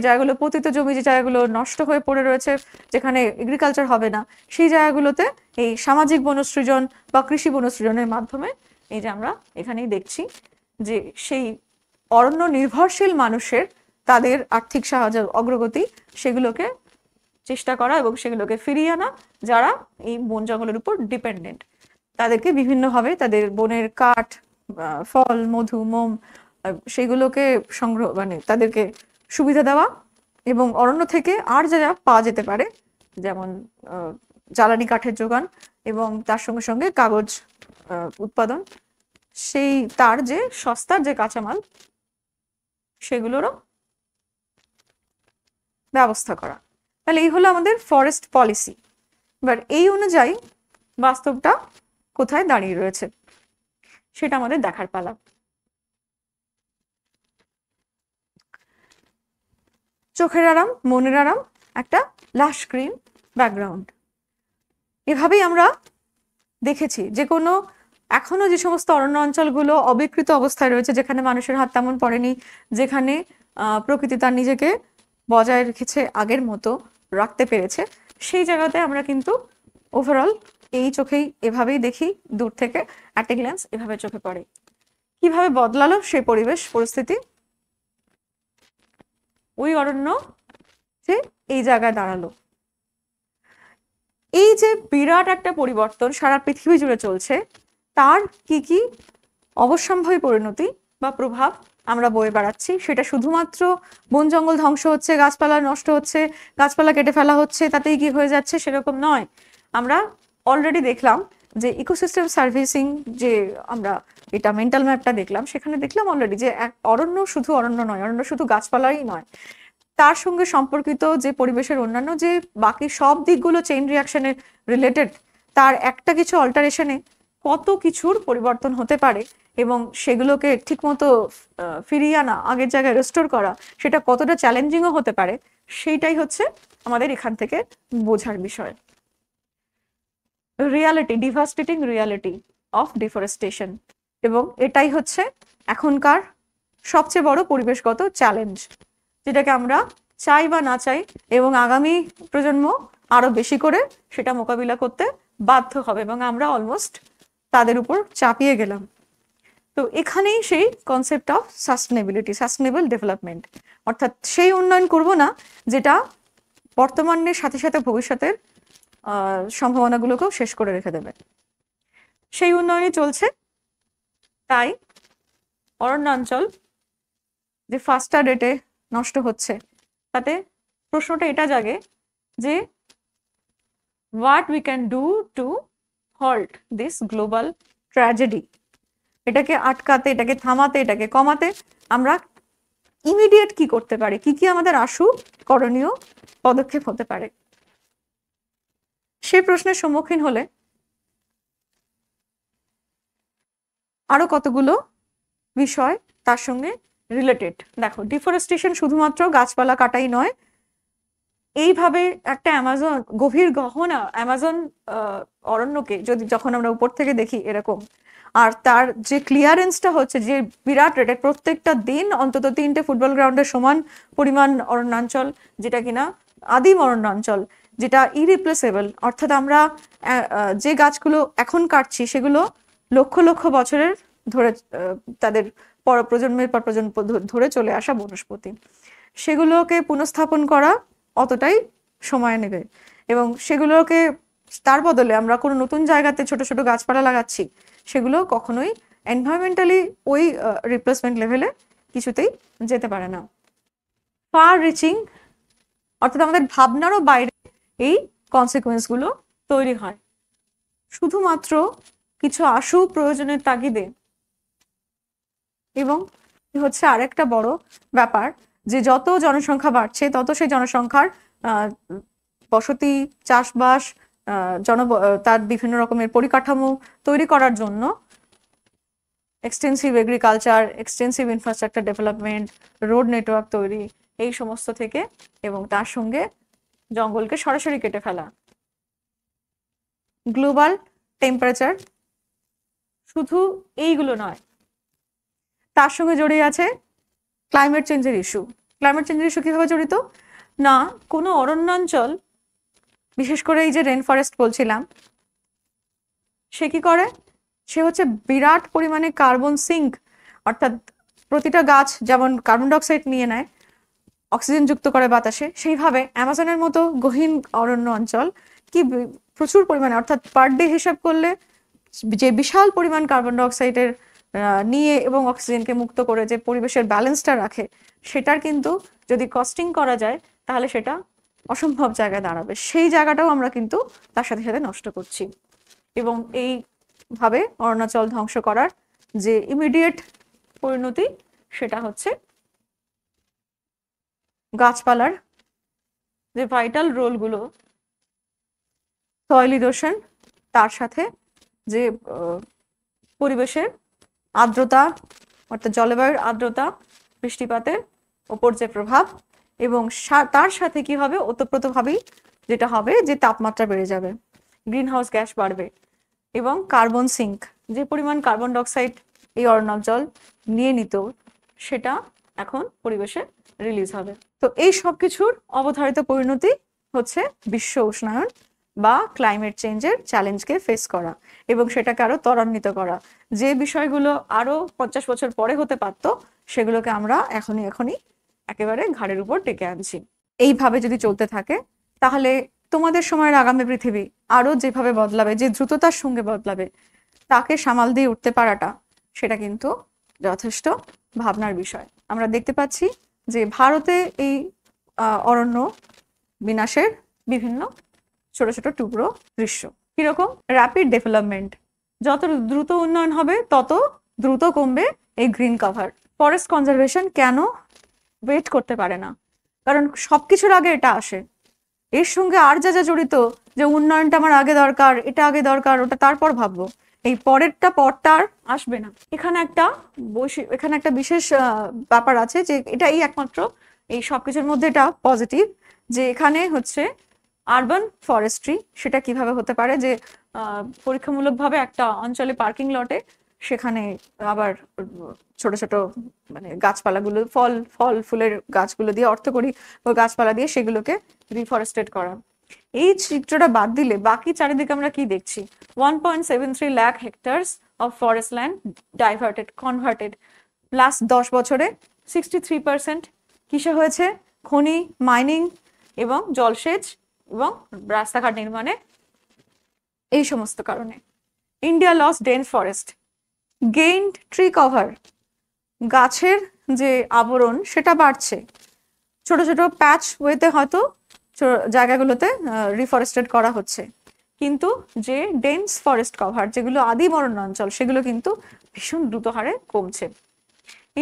জায়গাগুলো পতিত জমি, যে জায়গাগুলো নষ্ট হয়ে পড়ে রয়েছে, যেখানে এগ্রিকালচার হবে না, সেই জায়গাগুলোতে এই সামাজিক বনসৃজন বা কৃষি বনসৃজনের মাধ্যমে এই যে আমরা এখানেই দেখছি যে সেই অরণ্য নির্ভরশীল মানুষের তাদের আর্থিক সাহায্য অগ্রগতি সেগুলোকে চেষ্টা করা এবং সেগুলোকে ফিরিয়ে আনা যারা এই বন জঙ্গলের উপর ডিপেন্ডেন্ট। তাদেরকে বিভিন্নভাবে তাদের বনের কাঠ, ফল, মধু, মোম সেগুলোকে সংগ্রহ মানে তাদেরকে সুবিধা দেওয়া এবং অরণ্য থেকে আর যা যা পাওয়া যেতে পারে যেমন জ্বালানি কাঠের যোগান এবং তার সঙ্গে সঙ্গে কাগজ উৎপাদন, সেই তার যে সস্তার যে কাঁচামাল সেগুলোরও ব্যবস্থা করা। তাহলে এই হলো আমাদের ফরেস্ট পলিসি। এবার এই অনুযায়ী বাস্তবটা কোথায় দাঁড়িয়ে রয়েছে সেটা আমাদের দেখার পালা। চোখের আরাম, মনের আরাম, একটা লাশ গ্রিন ব্যাকগ্রাউন্ড, এভাবেই আমরা দেখেছি যে কোনো এখনো যে সমস্ত অরণ্য অঞ্চলগুলো অবিকৃত অবস্থায় রয়েছে, যেখানে মানুষের হাত তেমন পড়েনি, যেখানে প্রকৃতি তার নিজেকে বজায় রেখেছে, আগের মতো রাখতে পেরেছে, সেই জায়গাতে আমরা কিন্তু ওভারঅল এই চোখেই এভাবেই দেখি, দূর থেকে অ্যাট এ গ্ল্যান্স এভাবে চোখে পড়ে। কিভাবে বদলালো সেই পরিবেশ পরিস্থিতি, ওই অরণ্য যে এই জায়গায় দাঁড়ালো। এই যে বিরাট একটা পরিবর্তন সারা পৃথিবী জুড়ে চলছে, তার কি কি অবশ্যম্ভাবী পরিণতি বা প্রভাব আমরা বয়ে বেড়াচ্ছি, সেটা শুধুমাত্র বন জঙ্গল ধ্বংস হচ্ছে, গাছপালা নষ্ট হচ্ছে, গাছপালা কেটে ফেলা হচ্ছে, তাতেই কি হয়ে যাচ্ছে সেরকম নয়। আমরা অলরেডি দেখলাম যে ইকোসিস্টেম সার্ভিসিং, যে আমরা এটা মেন্টাল ম্যাপটা দেখলাম, সেখানে দেখলাম অলরেডি যে অরণ্য শুধু অরণ্য নয়, অরণ্য শুধু গাছপালাই নয়, তার সঙ্গে সম্পর্কিত যে পরিবেশের অন্যান্য যে বাকি সব দিকগুলো চেইন রিয়াকশনে রিলেটেড, তার একটা কিছু অল্টারেশনে কত কিছুর পরিবর্তন হতে পারে এবং সেগুলোকে ঠিকমতো ফিরিয়ে আনা, আগের জায়গায় রেস্টোর করা, সেটা কতটা চ্যালেঞ্জিংও হতে পারে, সেইটাই হচ্ছে আমাদের এখান থেকে বোঝার বিষয়। Reality, devastating reality of deforestation, এবং এটাই হচ্ছে এখনকার সবচেয়ে বড় পরিবেশগত চ্যালেঞ্জ, যেটাকে আমরা চাই বা না চাই এবং আগামী প্রজন্ম আরো বেশি করে সেটা মোকাবিলা করতে বাধ্য হবে এবং আমরা অলমোস্ট তাদের উপর চাপিয়ে গেলাম। তো এখানেই সেই concept of sustainability, sustainable development, অর্থাৎ সেই উন্নয়ন করব না যেটা বর্তমানের সাথে সাথে ভবিষ্যতের সম্ভাবনাগুলোকেও শেষ করে রেখে দেবে, সেই উন্নয়নই চলছে। তাই অরণ্যাঞ্চল যে ফাস্টার রেটে নষ্ট হচ্ছে, তাতে প্রশ্নটা এটা জাগে যে what we can do to halt this global tragedy, এটাকে আটকাতে, এটাকে থামাতে, এটাকে কমাতে আমরা ইমিডিয়েট কি করতে পারি, কি কি আমাদের আশু করণীয় পদক্ষেপ হতে পারে। সেই প্রশ্নের সম্মুখীন হলে আরো কতগুলো বিষয় তার সঙ্গে রিলেটেড। দেখো, ডিফরেস্টেশন শুধুমাত্র গাছপালা কাটাই নয়, এইভাবে একটা অ্যামাজন, গভীর গহনা অ্যামাজন অরণ্যকে যখন আমরা উপর থেকে দেখি এরকম, আর তার যে ক্লিয়ারেন্সটা হচ্ছে যে বিরাট রেটে, প্রত্যেকটা দিন অন্তত 3টে ফুটবল গ্রাউন্ডের সমান পরিমাণ অরণ্যাঞ্চল, যেটা কিনা আদিম অরণ্যাঞ্চল, যেটা ইরিপ্লেসেবল, অর্থাৎ আমরা যে গাছগুলো এখন কাটছি সেগুলো লক্ষ লক্ষ বছরের ধরে তাদের প্রজন্মের পর প্রজন্ম ধরে চলে আসা বনস্পতি, সেগুলোকে পুনঃস্থাপন করা অতটাই সময় নেবে এবং সেগুলোকে তার বদলে আমরা কোনো নতুন জায়গাতে ছোট ছোট গাছপালা লাগাচ্ছি, সেগুলো কখনোই এনভায়রনমেন্টালি ওই রিপ্লেসমেন্ট লেভেলে কিছুতেই যেতে পারে না। ফার রিচিং, অর্থাৎ আমাদের ভাবনারও বাইরে এই কনসিকুয়েন্সগুলো তৈরি হয় শুধুমাত্র কিছু আশু প্রয়োজনের তাগিদে। এবং হচ্ছে আরেকটা বড় ব্যাপার যে যত জনসংখ্যা বাড়ছে তত সেই জনসংখ্যার বসতি, চাষবাস, তার বিভিন্ন রকমের পরিকাঠামো তৈরি করার জন্য extensive agriculture, extensive infrastructure development, road network তৈরি, এই সমস্ত থেকে, এবং তার সঙ্গে জঙ্গলকে সরাসরি কেটে ফেলা, গ্লোবাল টেম্পারেচার, শুধু এইগুলো নয়, তার সঙ্গে জড়িয়ে আছে ক্লাইমেট চেঞ্জের ইস্যু। ক্লাইমেট চেঞ্জের ইস্যু কীভাবে জড়িত না, কোনো অরণ্যাঞ্চল, বিশেষ করে এই যে রেন ফরেস্ট বলছিলাম, সে কি করে, সে হচ্ছে বিরাট পরিমাণে কার্বন সিঙ্ক, অর্থাৎ প্রতিটা গাছ যেমন কার্বন ডাইঅক্সাইড নিয়ে নেয়, অক্সিজেন যুক্ত করে বাতাসে, সেইভাবে অ্যামাজনের মতো গহীন অরণ্য অঞ্চল কি প্রচুর পরিমাণে, অর্থাৎ পার ডে হিসাব করলে যে বিশাল পরিমাণ কার্বন ডাইঅক্সাইডের নিয়ে এবং অক্সিজেনকে মুক্ত করে যে পরিবেশের ব্যালেন্সটা রাখে, সেটার কিন্তু যদি কস্টিং করা যায় তাহলে সেটা অসম্ভব জায়গায় দাঁড়াবে। সেই জায়গাটাও আমরা কিন্তু তার সাথে সাথে নষ্ট করছি, এবং এইভাবে অরণ্যাঞ্চল ধ্বংস করার যে ইমিডিয়েট পরিণতি, সেটা হচ্ছে গাছপালার যে ভাইটাল রোলগুলো, সয়েল ইরোশন, তার সাথে যে পরিবেশের আর্দ্রতা, অর্থাৎ জলবায়ুর আর্দ্রতা, বৃষ্টিপাতের ওপর যে প্রভাব, এবং তার সাথে কি হবে, ওতপ্রোতভাবেই যেটা হবে যে তাপমাত্রা বেড়ে যাবে, গ্রিন হাউস গ্যাস বাড়বে, এবং কার্বন সিঙ্ক, যে পরিমাণ কার্বন ডাইঅক্সাইড এই অরণ্যাঞ্চল নিয়ে নিত, সেটা এখন পরিবেশে রিলিজ হবে। তো এই সব কিছুর অবধারিত পরিণতি হচ্ছে বিশ্ব উষ্ণায়ন বা ক্লাইমেট চেঞ্জের চ্যালেঞ্জকে ফেস করা, এবং সেটাকে আরো ত্বরান্বিত করা। যে বিষয়গুলো আরো 50 বছর পরে হতে পারতো, সেগুলোকে আমরা এখনই একেবারে ঘাড়ের উপর টেকে আনছি। এইভাবে যদি চলতে থাকে, তাহলে তোমাদের সময়ের আগামী পৃথিবী আরো যেভাবে বদলাবে, যে দ্রুততার সঙ্গে বদলাবে, তাকে সামাল দিয়ে উঠতে পারাটা, সেটা কিন্তু যথেষ্ট ভাবনার বিষয়। আমরা দেখতে পাচ্ছি যে ভারতে এই অরণ্য বিনাশের বিভিন্ন ছোট ছোট টুকরো দৃশ্য। কিরকম? র্যাপিড ডেভেলপমেন্ট, যত দ্রুত উন্নয়ন হবে তত দ্রুত কমবে এই গ্রিন কভার। ফরেস্ট কনজারভেশন কেন ওয়েট করতে পারে না? কারণ সবকিছুর আগে এটা আসে, এর সঙ্গে আর যা যা জড়িত, যে উন্নয়নটা আমার আগে দরকার, এটা আগে দরকার, ওটা তারপর ভাববো, এই পরটা আর আসবে না। এখানে একটা বিশেষ ব্যাপার আছে, যে এটাই একমাত্র এই সবকিছুর মধ্যে এটা পজিটিভ, যে এখানে হচ্ছে আরবান ফরেস্ট্রি। সেটা কিভাবে হতে পারে, যে পরীক্ষামূলকভাবে একটা অঞ্চলে পার্কিং লটে, সেখানে আবার ছোট ছোট মানে গাছপালাগুলো, ফল ফুলের গাছগুলো দিয়ে, অর্থকরী ওই গাছপালা দিয়ে সেগুলোকে রিফরেস্টেড করা। এই চিত্রটা বাদ দিলে বাকি চারিদিকে আমরা কি দেখছি? 1.73 lakh hectares of forest land converted. Last 10 বছরে 63% কিসে হয়েছে? খনি, মাইনিং এবং জলসেচ এবং রাস্তাঘাট নির্মাণে, এই সমস্ত কারণে। India loss dense forest, gained tree cover, গাছের যে আবরণ সেটা বাড়ছে, ছোট ছোট প্যাচ ওয়েতে হয়তো জায়গাগুলোতে রিফরেস্টেড করা হচ্ছে, কিন্তু যে ডেন্স ফরেস্ট কভার, যেগুলো আদি অরণ্য অঞ্চল, সেগুলো কিন্তু ভীষণ দ্রুত হারে কমছে।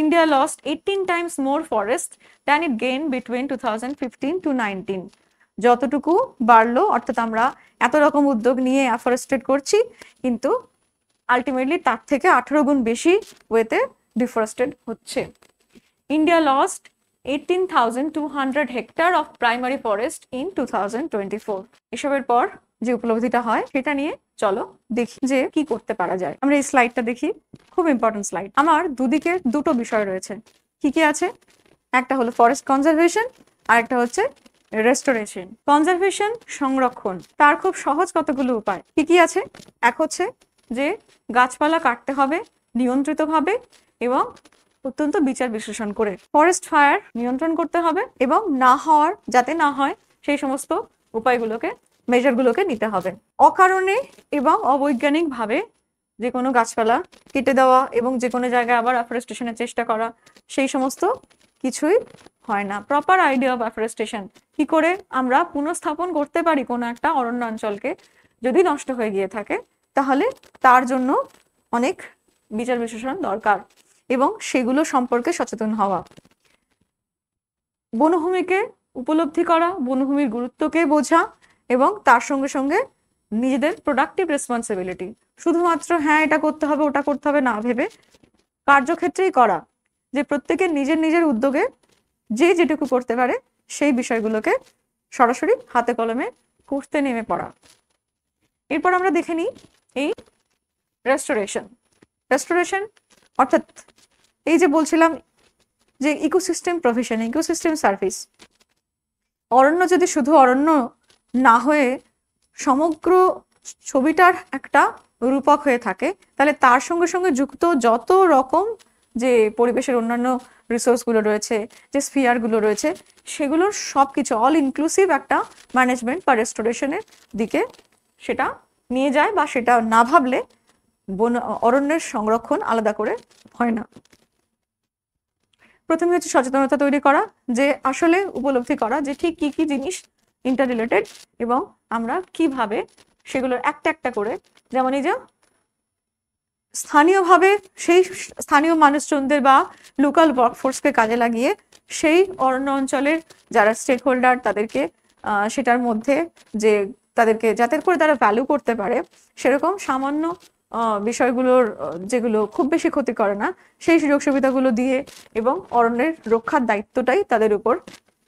India lost 18 times more forest than it gained between 2015 to 19। যতটুকু বাড়লো, অর্থাৎ আমরা এত রকম উদ্যোগ নিয়ে অ্যাফরেস্টেড করছি, কিন্তু আলটিমেটলি তার থেকে 18 গুণ বেশি ওয়েতে ডিফরেস্টেড হচ্ছে। India lost 18,200 hectare of primary forest in 2024। এসবের পর যে উপলব্ধিটা হয়, সেটা নিয়ে চলো দেখি যে কি করতে পারা যায়। আমরা এই স্লাইডটা দেখি, খুব ইম্পর্টেন্ট স্লাইড। আমার দুদিকে দুটো বিষয় রয়েছে। কি কি আছে? একটা হলো ফরেস্ট কনজারভেশন, আর একটা হচ্ছে রেস্টোরেশন। কনজারভেশন, সংরক্ষণ, তার খুব সহজ কতগুলো উপায়। কি কি আছে? এক হচ্ছে যে গাছপালা কাটতে হবে নিয়ন্ত্রিতভাবে এবং অত্যন্ত বিচার বিশ্লেষণ করে। ফরেস্ট ফায়ার নিয়ন্ত্রণ করতে হবে এবং যাতে না হয় সেই সমস্ত মেজারগুলোকে নিতে হবে। অকারণে এবং অবৈজ্ঞানিকভাবে যে কোনো গাছপালা কেটে দেওয়া এবং যে কোনো জায়গায় আবার অ্যাফরেস্টেশনের চেষ্টা করা, সেই সমস্ত কিছুই হয় না। প্রপার আইডিয়া অফ অ্যাফরেস্টেশন, কি করে আমরা পুনঃস্থাপন করতে পারি কোনো একটা অরণ্য অঞ্চলকে, যদি নষ্ট হয়ে গিয়ে থাকে, তাহলে তার জন্য অনেক বিচার বিশ্লেষণ দরকার এবং সেগুলো সম্পর্কে সচেতন হওয়া। বনভূমিকে উপলব্ধি করা, বনভূমির গুরুত্বকে বোঝা এবং তার সঙ্গে সঙ্গে নিজেদের প্রোডাক্টিভ রেসপন্সিবিলিটি। শুধুমাত্র হ্যাঁ এটা করতে হবে ওটা করতে হবে না ভেবে কার্যক্ষেত্রেই করা, যে প্রত্যেকের নিজের নিজের উদ্যোগে যে যেটুকু করতে পারে সেই বিষয়গুলোকে সরাসরি হাতে কলমে করতে নেমে পড়া। এরপর আমরা দেখে নিই এই রেস্টোরেশন। রেস্টোরেশন অর্থাৎ এই যে বলছিলাম যে ইকোসিস্টেম প্রভিশন, ইকোসিস্টেম সার্ভিস, অরণ্য যদি শুধু অরণ্য না হয়ে সমগ্র ছবিটার একটা রূপক হয়ে থাকে, তাহলে তার সঙ্গে সঙ্গে যুক্ত যত রকম যে পরিবেশের অন্যান্য রিসোর্সগুলো রয়েছে, যে স্ফিয়ারগুলো রয়েছে, সেগুলোর সব কিছু অল ইনক্লুসিভ একটা ম্যানেজমেন্ট বা রেস্টোরেশনের দিকে সেটা নিয়ে যায়, বা সেটা না ভাবলে অরণ্যের সংরক্ষণ আলাদা করে হয় না। প্রথমে হচ্ছে সচেতনতা তৈরি করা, যে আসলে উপলব্ধি করা যে ঠিক কি কি জিনিস ইন্টার রিলেটেড এবং আমরা কিভাবে সেগুলোর একটা একটা করে, যেমন এই যে স্থানীয়ভাবে সেই স্থানীয় মানুষজনদের বা লোকাল ওয়ার্কফোর্সকে কাজে লাগিয়ে সেই অরণ্য অঞ্চলের যারা স্টেক হোল্ডার তাদেরকে সেটার মধ্যে যে তাদেরকে যাতে করে তারা ভ্যালু করতে পারে সেরকম সামান্য বিষয়গুলোর যেগুলো খুব বেশি ক্ষতি করে না সেই সুযোগ সুবিধাগুলো দিয়ে এবং অরণ্যের রক্ষার দায়িত্বটাই তাদের উপর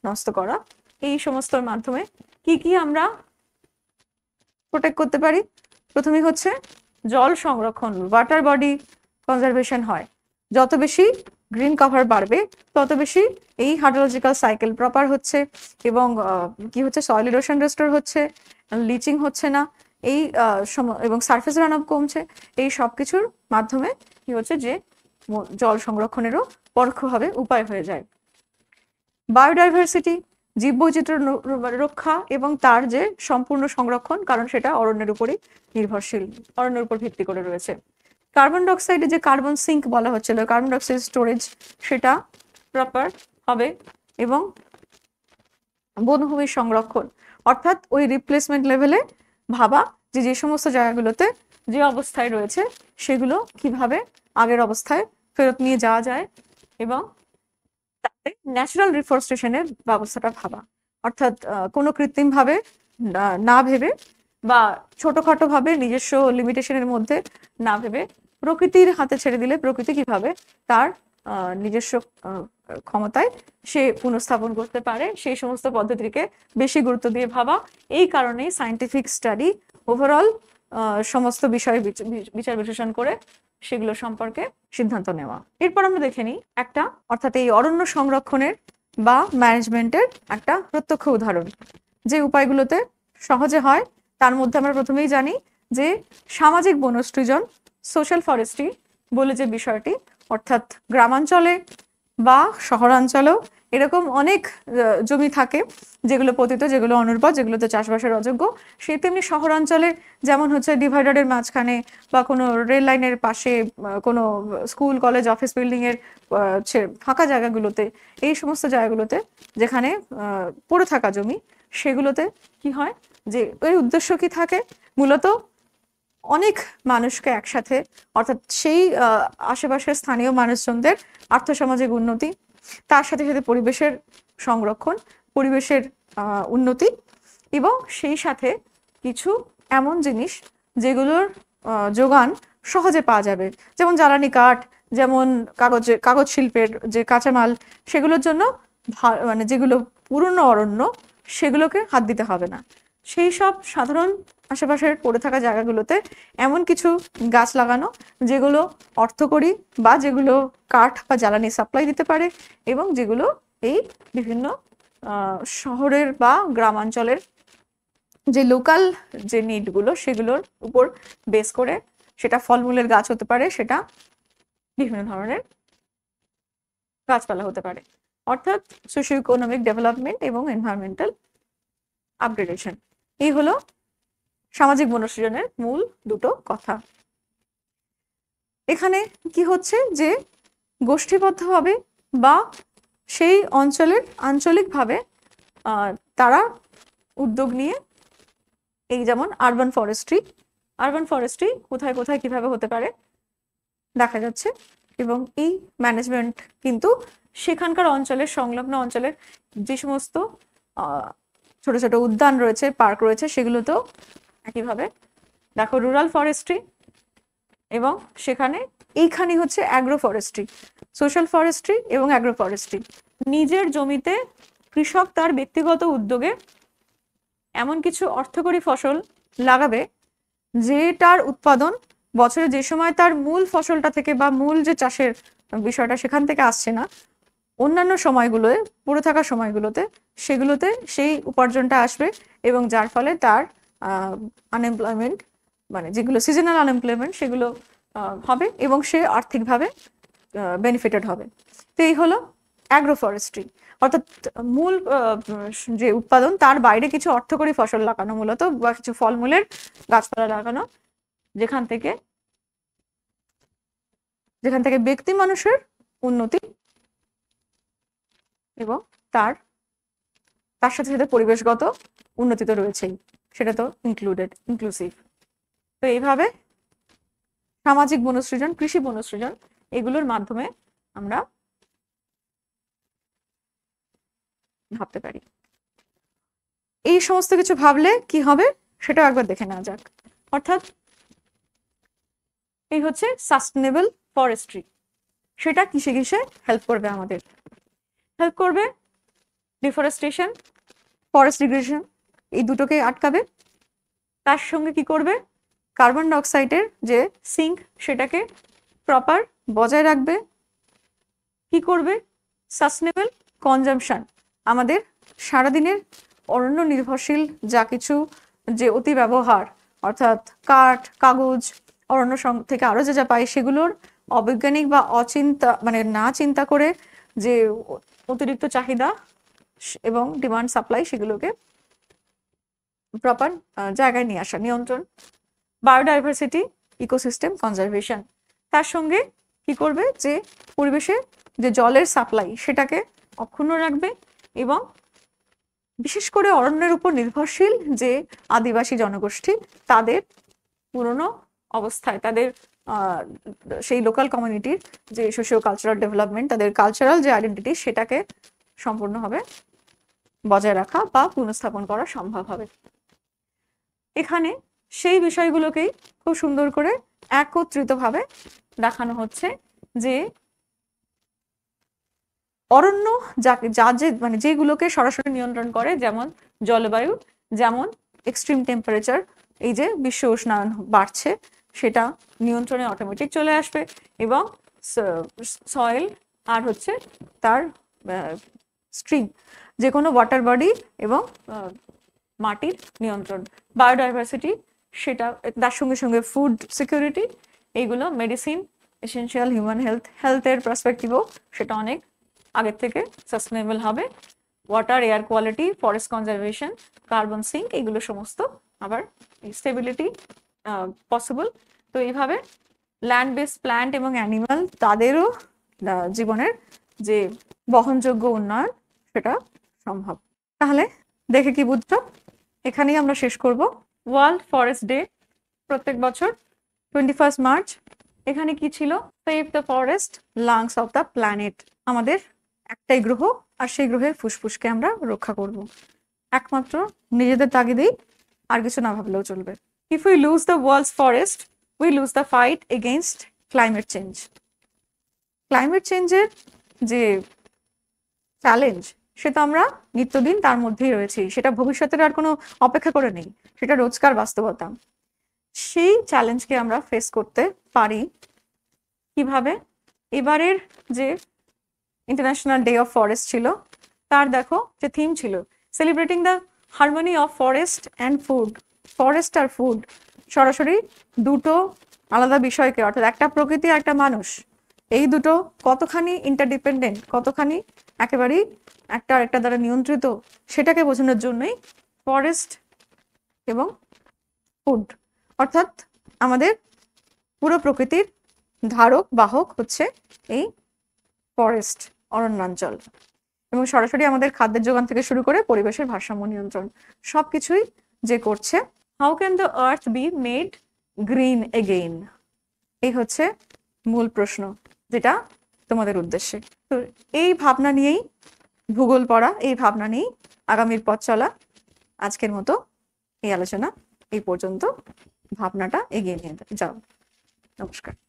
ন্যস্ত করা। এই সমস্তর মাধ্যমে কি কি আমরা প্রোটেক্ট করতে পারি? প্রথমেই হচ্ছে জল সংরক্ষণ, ওয়াটার বডি কনজারভেশন হয়। যত বেশি গ্রিন কভার বাড়বে তত বেশি এই হাইড্রোলজিক্যাল সাইকেল প্রপার হচ্ছে এবং কি হচ্ছে, সয়েল ইরোশন রেস্টোর হচ্ছে, লিচিং হচ্ছে না, এই এবং সারফেস রান আপ কমছে। এই সব কিছুর মাধ্যমে কি হচ্ছে যে জল সংরক্ষণেরও পরোক্ষভাবে উপায় হয়ে যায়। বায়োডাইভার্সিটি, জীববৈচিত্র্য রক্ষা এবং তার যে সম্পূর্ণ সংরক্ষণ, কারণ সেটা অরণ্যের উপরই নির্ভরশীল, অরণ্যের উপর ভিত্তি করে রয়েছে। কার্বন ডাইঅক্সাইডে যে কার্বন সিঙ্ক বলা হচ্ছিল, কার্বন ডাইঅক্সাইড স্টোরেজ, সেটা প্রপার হবে এবং বনভূমির সংরক্ষণ, অর্থাৎ ওই রিপ্লেসমেন্ট লেভেলে ভাবা যে যে সমস্ত জায়গাগুলোতে যে অবস্থায় রয়েছে সেগুলো কিভাবে আগের অবস্থায় ফেরত নিয়ে যাওয়া যায় এবং তাতে ন্যাচারাল রিফরেস্টেশনের ব্যবস্থাটা ভাবা, অর্থাৎ কোনো কৃত্রিমভাবে না ভেবে বা ছোটখাটো ভাবে নিজস্ব লিমিটেশনের মধ্যে না ভেবে প্রকৃতির হাতে ছেড়ে দিলে প্রকৃতি কিভাবে তার নিজস্ব ক্ষমতায় সে পুনঃস্থাপন করতে পারে সেই সমস্ত পদ্ধতিকে বেশি গুরুত্ব দিয়ে ভাবা। এই কারণেই সায়েন্টিফিক স্টাডি ওভারঅল সমস্ত বিষয় বিচার বিশ্লেষণ করে সেগুলো সম্পর্কে সিদ্ধান্ত নেওয়া। এরপর আমরা দেখে নিই একটা, অর্থাৎ এই অরণ্য সংরক্ষণের বা ম্যানেজমেন্টের একটা প্রত্যক্ষ উদাহরণ যে উপায়গুলোতে সহজে হয়। তার মধ্যে আমরা প্রথমেই জানি যে সামাজিক বনসৃজন, সোশ্যাল ফরেস্ট্রি বলে যে বিষয়টি, অর্থাৎ গ্রামাঞ্চলে বা শহরাঞ্চলেও এরকম অনেক জমি থাকে যেগুলো পতিত, যেগুলো অনুর্বর, যেগুলোতে চাষবাসের অযোগ্য। সেই তেমনি শহরাঞ্চলে যেমন হচ্ছে ডিভাইডারের মাঝখানে বা কোনো রেল লাইনের পাশে, কোনো স্কুল কলেজ অফিস বিল্ডিং এর ফাঁকা জায়গাগুলোতে, এই সমস্ত জায়গাগুলোতে যেখানে পড়ে থাকা জমি, সেগুলোতে কি হয় যে এর উদ্দেশ্য কি থাকে, মূলত অনেক মানুষকে একসাথে, অর্থাৎ সেই আশেপাশের স্থানীয় মানুষজনদের আর্থসামাজিক উন্নতি, তার সাথে সাথে পরিবেশের সংরক্ষণ, পরিবেশের উন্নতি এবং সেই সাথে কিছু এমন জিনিস যেগুলোর যোগান সহজে পাওয়া যাবে, যেমন জ্বালানি কাঠ, যেমন কাগজ শিল্পের যে কাঁচামাল, সেগুলোর জন্য মানে যেগুলো পুরনো অরণ্য সেগুলোকে হাত দিতে হবে না। সেই সব সাধারণ আশেপাশের পড়ে থাকা জায়গাগুলোতে এমন কিছু গাছ লাগানো যেগুলো অর্থকরী বা যেগুলো কাঠ বা জ্বালানি সাপ্লাই দিতে পারে এবং যেগুলো এই বিভিন্ন শহরের বা গ্রামাঞ্চলের যে লোকাল যে নিডগুলো সেগুলোর উপর বেস করে, সেটা ফলমূলের গাছ হতে পারে, সেটা বিভিন্ন ধরনের গাছপালা হতে পারে, অর্থাৎ সোশিও ইকোনমিক ডেভেলপমেন্ট এবং এনভায়রনমেন্টাল আপগ্রেডেশন। এই হলো সামাজিক বনসৃজনের মূল দুটো কথা। এখানে কি হচ্ছে যে গোষ্ঠীবদ্ধভাবে বা সেই অঞ্চলের আঞ্চলিকভাবে তারা উদ্যোগ নিয়ে, এই যেমন আরবান ফরেস্ট্রি কোথায় কোথায় কিভাবে হতে পারে দেখা যাচ্ছে এবং এই ম্যানেজমেন্ট কিন্তু সেখানকার অঞ্চলের সংলগ্ন অঞ্চলের যে সমস্ত ছোট ছোট উদ্যান রয়েছে, পার্ক রয়েছে, সেগুলোতেও একইভাবে দেখো রুরাল ফরেস্ট্রি এবং সেখানে এইখানে হচ্ছে অ্যাগ্রো ফরেস্ট্রি, সোশ্যাল ফরেস্ট্রি এবং অ্যাগ্রো ফরেস্ট্রি। নিজের জমিতে কৃষক তার ব্যক্তিগত উদ্যোগে এমন কিছু অর্থকরী ফসল লাগাবে যেটার উৎপাদন বছরে যে সময় তার মূল ফসলটা থেকে বা মূল যে চাষের বিষয়টা সেখান থেকে আসছে না, অন্যান্য সময়গুলোয় পড়ে থাকা সময়গুলোতে সেগুলোতে সেই উপার্জনটা আসবে এবং যার ফলে তার আনএমপ্লয়মেন্ট, মানে যেগুলো সিজনাল আনএমপ্লয়মেন্ট সেগুলো হবে এবং সে আর্থিকভাবে বেনিফিটেড হবে। তো এই হলো অ্যাগ্রো ফরেস্ট্রি, অর্থাৎ মূল যে উৎপাদন তার বাইরে কিছু অর্থকরী ফসল লাগানো মূলত, বা কিছু ফলমূলের গাছপালা লাগানো যেখান থেকে ব্যক্তি মানুষের উন্নতি এবং তার সাথে সাথে পরিবেশগত উন্নতি তো রয়েছেই, সেটা তো ইনক্লুসিভ। তো এইভাবে সামাজিক বনসৃজন, কৃষি বনসৃজন এগুলোর মাধ্যমে আমরা ভাবতে পারি। এই সমস্ত কিছু ভাবলে কি হবে সেটাও একবার দেখে নেওয়া যাক। অর্থাৎ এই হচ্ছে সাস্টেনেবল ফরেস্ট্রি, সেটা কিসে কিসে হেল্প করবে আমাদের? হেল্প করবে ডিফরেস্টেশন, ফরেস্ট ডিগ্রেডেশন, এই দুটোকে আটকাবে। তার সঙ্গে কি করবে? কার্বন ডাইঅক্সাইডের যে সিঙ্ক সেটাকে প্রপার বজায় রাখবে। কি করবে? সাস্টেনেবল কনজাম্পশন, আমাদের সারাদিনের অরণ্য নির্ভরশীল যা কিছু যে অতি ব্যবহার, অর্থাৎ কাঠ, কাগজ, অরণ্য থেকে আরো যা পাই সেগুলোর অবৈজ্ঞানিক বা অচিন্তা, মানে না চিন্তা করে যে অতিরিক্ত চাহিদা এবং ডিমান্ড সাপ্লাই সেগুলোকে প্রপার জায়গায় নিয়ে আসা, নিয়ন্ত্রণ। Biodiversity, ecosystem conservation. তার সঙ্গে কি করবে? যে পরিবেশে যে জলের সাপ্লাই সেটাকে অক্ষুণ্ণ রাখবে এবং বিশেষ করে অরণ্যের উপর নির্ভরশীল যে আদিবাসী জনগোষ্ঠী তাদের পুরনো অবস্থায়, তাদের সেই লোকাল কমিউনিটির যে সোশিও কালচারাল ডেভেলপমেন্ট, তাদের কালচারাল যে আইডেন্টিটি সেটাকে সম্পূর্ণভাবে বজায় রাখা বা পুনঃস্থাপন করা সম্ভব হবে। এখানে সেই বিষয়গুলোকেই খুব সুন্দর করে একত্রিতভাবে দেখানো হচ্ছে যে অরণ্য মানে যেগুলোকে সরাসরি নিয়ন্ত্রণ করে, যেমন জলবায়ু, যেমন এক্সট্রিম টেম্পারেচার, এই যে বিশ্ব উষ্ণায়ন বাড়ছে সেটা নিয়ন্ত্রণে অটোমেটিক চলে আসবে, এবং সয়েল আর হচ্ছে তার স্ট্রিম, যে কোনো ওয়াটার বডি এবং মাটির নিয়ন্ত্রণ, বায়োডাইভার্সিটি সেটা, তার সঙ্গে সঙ্গে ফুড সিকিউরিটি, এইগুলো মেডিসিন, এসেনশিয়াল হিউম্যান হেলথের পার্সপেক্টিভও সেটা অনেক আগের থেকে সাস্টেনেবল হবে। Water, air quality, forest conservation, carbon sink, এগুলো সমস্ত আবার স্টেবিলিটি পসিবল। তো এইভাবে ল্যান্ড বেসড প্ল্যান্ট এবং অ্যানিমাল তাদেরও জীবনের যে বহনযোগ্য উন্নয়ন সেটা সম্ভব। তাহলে দেখে কি বুঝছো? এখানেই আমরা শেষ করব। ওয়ার্ল্ড ফরেস্ট ডে প্রত্যেক বছর 21 মার্চ। এখানে কি ছিল? Save the forest, lungs of the planet. আমাদের একটাই গ্রহ, আর সেই গ্রহের ফুসফুসকে আমরা রক্ষা করব একমাত্র নিজেদের তাগিদেই, আর কিছু না ভাবলেও চলবে। If we lose the world's forest, we lose the fight against climate change. Climate চেঞ্জের যে চ্যালেঞ্জ সেটা আমরা নিত্যদিন তার মধ্যেই রয়েছি, সেটা ভবিষ্যতের আর কোনো অপেক্ষা করে নেই, সেটা রোজকার বাস্তবতা। সেই চ্যালেঞ্জকে আমরা ফেস করতে পারি কিভাবে? এবারের যে ইন্টারন্যাশনাল ডে অফ ফরেস্ট ছিল তার দেখো যে থিম ছিল celebrating the harmony of forest and food. Forest আর ফুড সরাসরি দুটো আলাদা বিষয়কে, অর্থাৎ একটা প্রকৃতি আর একটা মানুষ, এই দুটো কতখানি ইন্টারডিপেন্ডেন্ট, কতখানি একেবারেই একটা আরেকটা দ্বারা নিয়ন্ত্রিত, সেটাকে বোঝানোর জন্যই ফরেস্ট এবং ফুড, অর্থাৎ আমাদের পুরো প্রকৃতির ধারক বাহক হচ্ছে এই ফরেস্ট, অরণ্যাঞ্চল, এবং সরাসরি আমাদের খাদ্যের যোগান থেকে শুরু করে পরিবেশের ভারসাম্য নিয়ন্ত্রণ সবকিছুই যে করছে। How can the earth be made green again? এই হচ্ছে মূল প্রশ্ন যেটা তোমাদের উদ্দেশ্যে। তো এই ভাবনা নিয়েই ভূগোল পড়া, এই ভাবনা নিয়েই আগামীর পথ চলা। আজকের মতো এই আলোচনা এই পর্যন্ত, ভাবনাটা এগিয়ে নিয়ে যাও। নমস্কার।